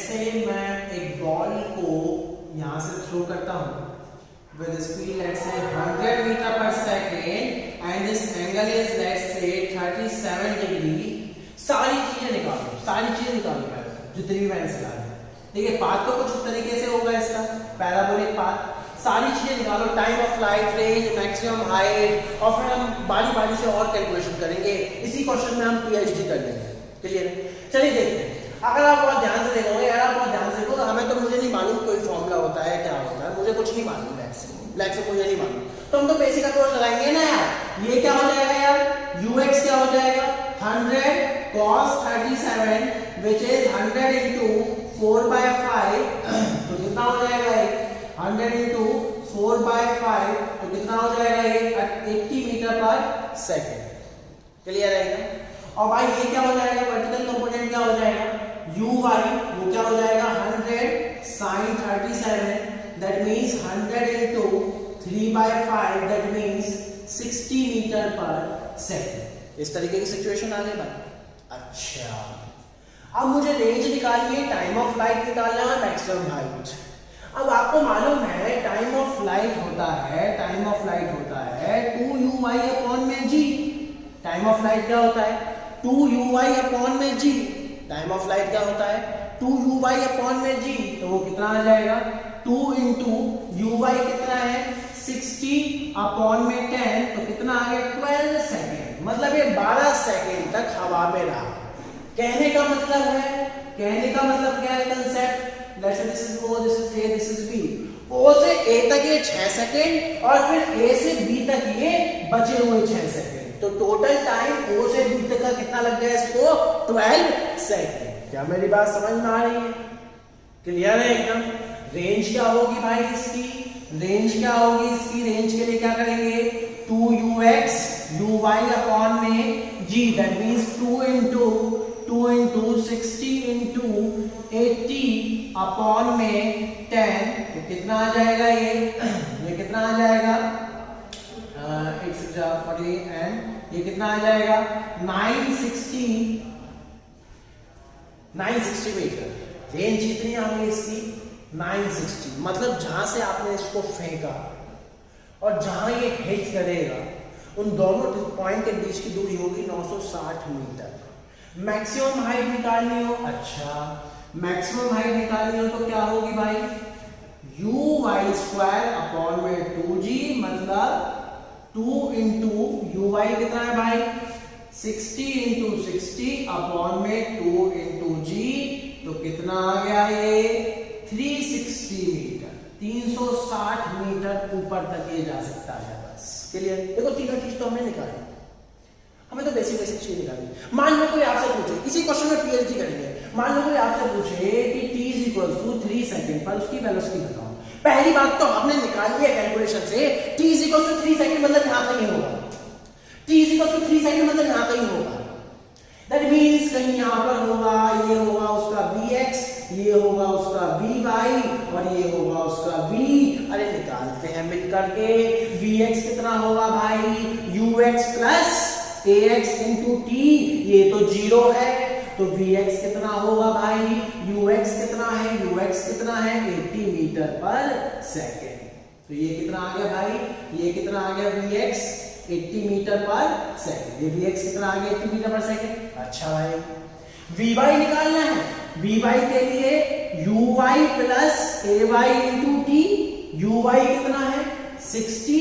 से मैं एक बॉल को यहां से थ्रो करता हूं with speed let's say 100 meter per second and this angle is let's say 37 degree। सारी चीजें निकालो पहले, जितनी भी मैंने सिखा दी। देखिए पाथ तो कुछ इस तरीके से होगा, इसका पैराबोलिक पाथ। सारी चीजें निकालो, time of flight, range, maximum height, और फिर हम बारी बारी से और कैलकुलेशन करेंगे। इसी क्वेश्चन में हम PhD कर लेंगे। क्लियर है? चलिए देखते हैं। अगर आप बहुत ध्यान से देखोगे, तो हमें तो मुझे नहीं मालूम कोई फॉर्मूला होता है, क्या होता है, मुझे कुछ नहीं मालूम, ब्लैक से मुझे नहीं मालूम, तो हम तो बेसिक अप्रोच लगाएंगे ना यार। ये क्या हो जाएगा यार, ux क्या हो जाएगा 100 cos 37 which is 100 into 4/5, तो कितना हो जाएगा ये 100 into 4/5, तो कितना हो जाएगा ये 80 मीटर पर सेकेंड। क्लियर है? और भाई ये क्या हो जाएगा, वर्टिकल कंपोनेंट क्या हो जाएगा uy, वो क्या हो जाएगा 100 sin 37, that means 100 into 3/5, that means 60 metre पर सेकेंड। इस तरीके की सिचुएशन आ गई भाई। अच्छा, अब मुझे रेंज निकालनी है, टाइम ऑफ फ्लाइट निकालना है, मैक्सिमम हाइट। अब आपको मालूम है टाइम ऑफ फ्लाइट होता है 2uy/g। टाइम ऑफ फ्लाइट क्या होता है 2uy/g। टाइम ऑफ फ्लाइट क्या होता है 2uy/g। तो वो कितना आ जाएगा 2 into uy कितना है 60/10, तो कितना आ गया 12 सेकेंड। मतलब ये 12 सेकेंड तक हवा में रहा। कहने का मतलब क्या है concept, let's say this is O, this is A, this is B। O से A तक ये 6 सेकेंड और फिर A से B तक ये बचे हुए 6 सेकेंड। तो टोटल टाइम O से B तक का कितना लग गया इसको 12 सेकेंड। क्या मेरी बात समझ में आ रही है? क्लियर है एकदम? रेंज क्या होगी भाई इसकी, रेंज के लिए क्या करेंगे 2ux uy/g, that means 2 into 60 into 80/10, तो कितना आ जाएगा ये कितना आ जाएगा 840 एंड ये कितना आ जाएगा 960 मीटर। रेंज कितनी आ गई इसकी 960। मतलब जहां से आपने इसको फेंका और जहां ये हिट करेगा उन दोनों पॉइंट के बीच की दूरी होगी 960 मीटर। मैक्सिमम हाइट निकालनी हो, अच्छा मैक्सिमम हाइट निकालनी हो तो क्या होगी भाई, यू वाई स्क्वायर अपॉन में 2g, मतलब 2 इंटू यू वाई कितना है भाई 60 इंटू 60 अपॉन में 2 इंटू जी, तो कितना आ गया ये 360 मीटर, 360 मीटर ऊपर तक ये जा सकता है। बस क्लियर। देखो तीनों चीज तो हमने निकाली, हमें तो बेसिक बेसिक चीज निकाली। मान लो कोई आपसे पूछे, इसी क्वेश्चन में पीएचडी करेंगे, मान लो कोई आपसे पूछे कि t = 3 सेकंड पर उसकी वेलोसिटी बताओ। पहली बात तो हमने निकाली है कैलकुलेशन से, t = 3 सेकंड मतलब यहां कहीं होगा, t = 3 सेकंड मतलब यहां कहीं होगा, दैट मींस कहीं यहां पर होगा, ये होगा उसका vx, ये होगा उसका vy और ये होगा उसका v। अरे निकालते हैं मिल करके, vx कितना होगा भाई ux plus ax into t, ये तो 0 है, तो vx कितना होगा भाई ux कितना है, ux कितना है 80 मीटर पर सेकेंड। तो ये कितना आ गया भाई, ये कितना आ गया vx 80 मीटर पर सेकेंड, ये vx कितना आ गया 80 मीटर पर सेकेंड। अच्छा भाई vy निकालना है, vy के लिए uy plus ay into t, uy कितना है 60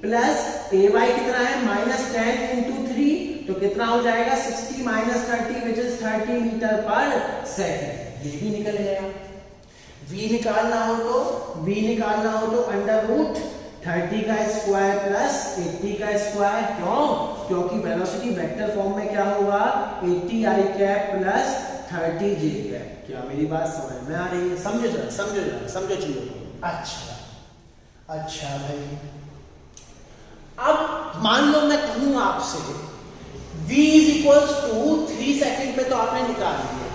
प्लस ay कितना है -10 इंटू 3, तो कितना हो जाएगा 60 माइनस 30 विच इज 30 मीटर पर सेकेंड। ये भी निकल गया। v निकालना हो तो अंडर रूट 30 का स्क्वायर प्लस 80 का स्क्वायर, क्यों, क्योंकि वेलोसिटी वेक्टर फॉर्म में क्या होगा 80i cap plus 30j cap. क्या मेरी बात समझ में आ रही है, समझो चीजों को। अच्छा भाई, अब मान लो मैं कहूं आपसे v = 3 सेकंड पे तो आपने निकाल लिया,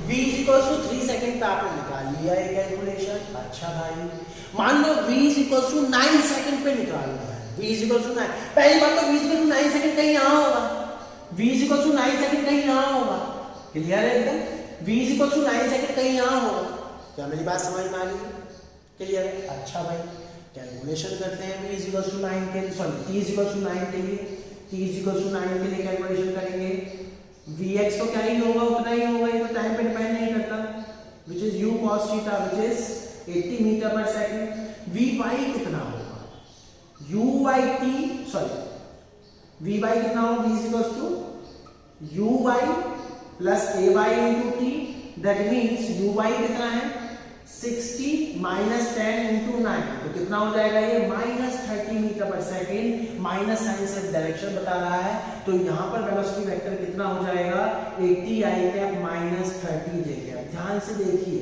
v = 3 सेकंड पे आपने निकाल लिया ये कैलकुलेशन। अच्छा भाई मान लो v = 9 सेकंड पे निकालना है, v = 9, पहली बात तो v = 9 सेकंड कहीं यहां होगा, v = 9 सेकंड कहीं यहां होगा, क्लियर है एकदम, v = 9 सेकंड कहीं यहां होगा। क्या मेरी बात समझ में आ रही है, क्लियर है। अच्छा भाई कैलकुलेशन करते हैं, v = 9 के सॉरी t = 9 के लिए, t = 9 के लिए कैलकुलेशन करेंगे, vx तो क्या ही होगा उतना ही होगा, ये तो टाइम पे डिपेंड नहीं करता, which is u cos theta which is 80 metre पर सेकंड। vy कितना होगा vy कितना होगा, v = uy plus ay into t, that means uy कितना है 60 माइनस 10 इंटू 9, तो कितना हो जाएगा ये -30 मीटर पर सेकेंड, माइनस साइन से डायरेक्शन बता रहा है, तो यहाँ पर वेलोसिटी वेक्टर कितना हो जाएगा 80i cap minus 30j cap. ध्यान से देखिए,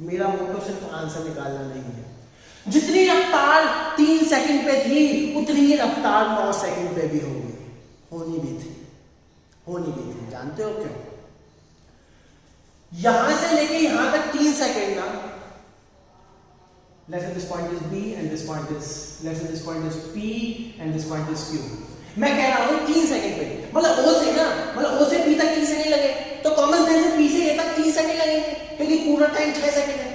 मेरा मोटो सिर्फ आंसर निकालना नहीं है, जितनी रफ्तार 3 सेकंड पे थी उतनी ही रफ्तार 9 सेकंड पे भी होनी भी थी। जानते हो क्यों? यहां से लेके यहां तक 3 सेकंड ना, let's say this point is B and this point is, let's say this point is P and this point is Q। मैं कह रहा हूं 3 सेकंड पे, मतलब O से P तक 3 सेकंड लगे, तो कॉमन सेंस से P से A तक 3 सेकंड लगेंगे, क्योंकि पूरा टाइम 6 सेकंड है,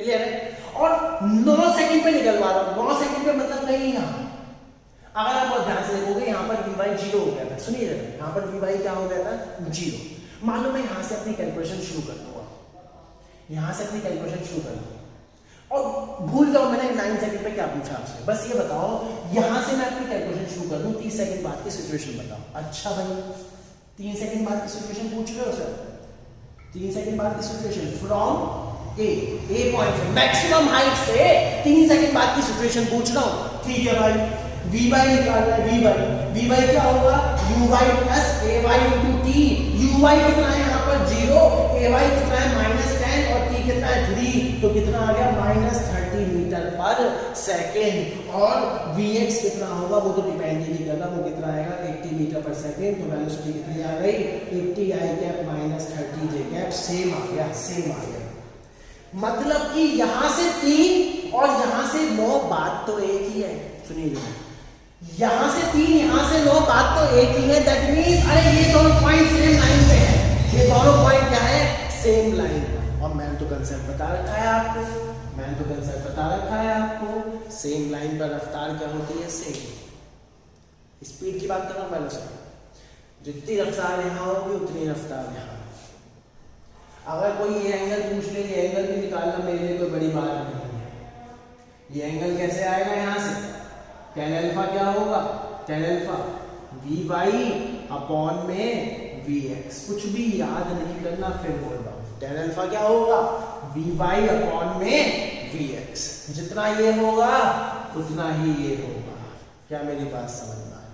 क्लियर है। और 9 सेकंड पे निकलवा रहा हूं, 9 सेकंड पे मतलब नहीं यहां, अगर आप बहुत ध्यान से देखोगे यहां पर Vy 0 हो गया था, सुनिए यहां पर Vy क्या हो गया था 0। मान लो मैं यहां से अपनी कैलकुलेशन शुरू कर दूंगा, और भूल जाओ मैंने 9 सेकंड पे क्या पूछा आपसे, बस ये बताओ यहां से मैं अपनी कैलकुलेशन शुरू कर दूं, 30 सेकंड बाद की सिचुएशन बताओ। अच्छा भाई 3 सेकंड बाद की सिचुएशन पूछ रहे हो सर, 3 सेकंड बाद की सिचुएशन फ्रॉम ए पॉइंट से मैक्सिमम हाइट से 3 सेकंड बाद की सिचुएशन पूछ रहा हूं, ठीक है भाई। Vy निकालना है, Vy क्या होगा uy plus ay into t, uy कितना है यहाँ पर 0, ay कितना है -10 और t कितना है 3, तो कितना आ गया -30 मीटर पर सेकेंड। और vx कितना होगा वो तो डिपेंड ही नहीं करता, वो कितना आएगा 80 मीटर पर सेकेंड, तो वेलोसिटी कितनी आ गई 80i cap -30j cap, same आ गया। मतलब कि यहां से 3 और यहां से 9 बात तो एक ही है, सुनिए यहां से 3 यहां से 9 बात तो एक ही है, दैट मींस अरे ये दोनों पॉइंट सेम लाइन पे है, ये दोनों पॉइंट क्या है सेम लाइन पे। और मैंने तो कंसेप्ट बता रखा है आपको, सेम लाइन पर रफ्तार क्या होती है सेम। स्पीड की बात कर रहा हूं पहले से, जितनी रफ्तार यहाँ होगी उतनी रफ्तार यहाँ। अगर कोई ये एंगल पूछ ले, ये एंगल भी निकालना मेरे लिए कोई बड़ी बात नहीं है। ये एंगल कैसे आएगा यहाँ से? tan अल्फा क्या होगा? tan अल्फा vy अपॉन में vx। कुछ भी याद नहीं करना, फिर बोल रहा हूँ tan अल्फा क्या होगा? vy अपॉन में vx। जितना ये होगा उतना ही ये होगा। क्या मेरी बात समझ में आ रही?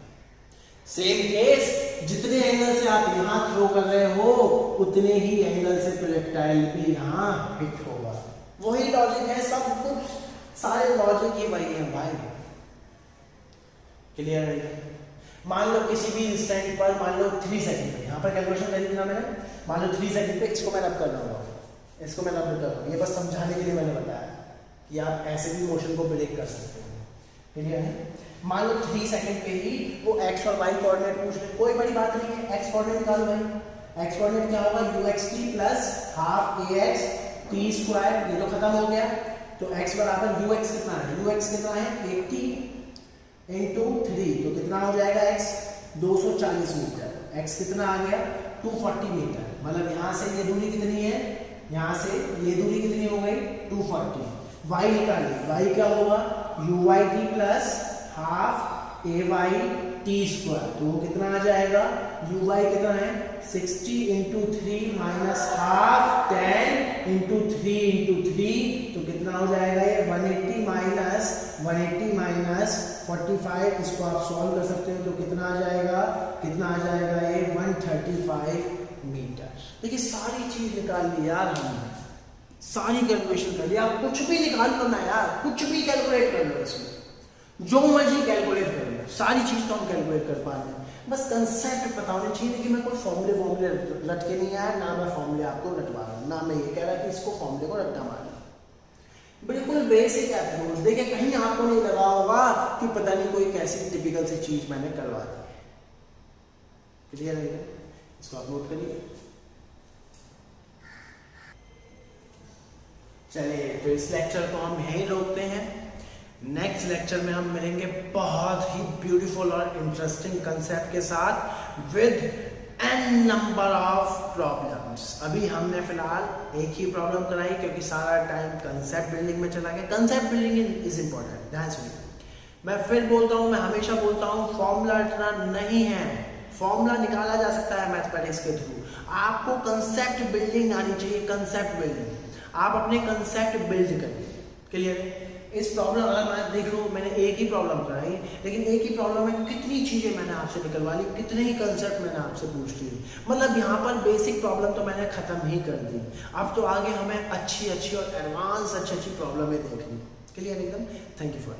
सेम केस, जितने एंगल से आप यहाँ थ्रो कर रहे हो उतने ही एंगल से प्रोजेक्टाइल भी यहाँ हिट होगा। वही लॉजिक है, सब कुछ सारे लॉजिक ही वही है भाई। क्लियर है? मान लो किसी भी इंस्टेंट पर, मान लो 3 सेकंड पे, यहाँ पर कैलकुलेशन करी थी ना मैंने, मान लो 3 सेकंड पे इसको मैं रब कर रहा हूँ, इसको मैं रब कर रहा हूँ। ये बस समझाने के लिए मैंने बताया कि आप ऐसे भी मोशन को ब्रेक कर सकते हो। क्लियर है? मान लो 3 सेकंड पे ही वो x और y कोऑर्डिनेट पूछ ले, कोई बड़ी बात नहीं है। x कोऑर्डिनेट निकालो भाई। x कोऑर्डिनेट क्या होगा? uxt plus half ax t square. ये तो खत्म हो गया। तो x बराबर ux कितना है? ux कितना है? 80 इंटू 3, तो कितना हो जाएगा x? 240 मीटर। x कितना आ गया? 240 मीटर। मतलब यहाँ से ये दूरी कितनी है? यहाँ से ये दूरी कितनी हो गई? 240। y निकालिए, y क्या होगा? uyt plus half ay t square. तो वो कितना आ जाएगा? uy कितना है? 60 into 3 minus half 10 into 3 into 3, तो कितना हो जाएगा ये? 180 माइनस 45। इसको आप सॉल्व कर सकते हो, तो कितना आ जाएगा? कितना आ जाएगा ये? 135 मीटर। देखिए सारी चीज निकाल ली यार हमने, सारी कैलकुलेशन कर लिया। आप कुछ भी निकाल लो ना यार, कुछ भी कैलकुलेट कर लो, इसमें जो मर्जी कैलकुलेट कर लो, सारी चीज तो हम कैलकुलेट कर पा रहे हैं। बस कंसेप्ट पता होना चाहिए कि मैं कोई फॉर्मूले लटके नहीं आया, ना मैं फॉर्मूले आपको रटवा रहा हूँ, ना मैं ये कह रहा कि इसको फॉर्मूले को रट्टा मारना। बिल्कुल बेसिक अप्रोच। देखिए कहीं आपको नहीं लगा होगा कि पता नहीं कोई कैसी टिपिकल सी चीज मैंने करवा दी। क्लियर है? इसको आप नोट करिए। चलिए तो इस लेक्चर को हम यहीं रोकते हैं। नेक्स्ट लेक्चर में हम मिलेंगे बहुत ही ब्यूटीफुल और इंटरेस्टिंग कंसेप्ट के साथ with n number of problems. अभी हमने फिलहाल एक ही प्रॉब्लम कराई क्योंकि सारा टाइम कंसेप्ट बिल्डिंग में चला गया। कंसेप्ट बिल्डिंग इज इंपॉर्टेंट, ध्यान सुनिए। मैं फिर बोलता हूँ, मैं हमेशा बोलता हूँ, फॉर्मूला रटना नहीं है। फॉर्मूला निकाला जा सकता है मैथमेटिक्स के थ्रू। आपको कंसेप्ट बिल्डिंग आनी चाहिए। कंसेप्ट बिल्डिंग, आप अपने कंसेप्ट बिल्ड करिए। क्लियर? इस प्रॉब्लम अगर मैं देख लूँ, मैंने एक ही प्रॉब्लम कराई, लेकिन एक ही प्रॉब्लम में कितनी चीज़ें मैंने आपसे निकलवा ली, कितने ही कंसेप्ट मैंने आपसे पूछ लिए। मतलब यहाँ पर बेसिक प्रॉब्लम तो मैंने ख़त्म ही कर दी। अब तो आगे हमें अच्छी और एडवांस अच्छी प्रॉब्लमें देखनी। क्लियर एकदम? Thank you for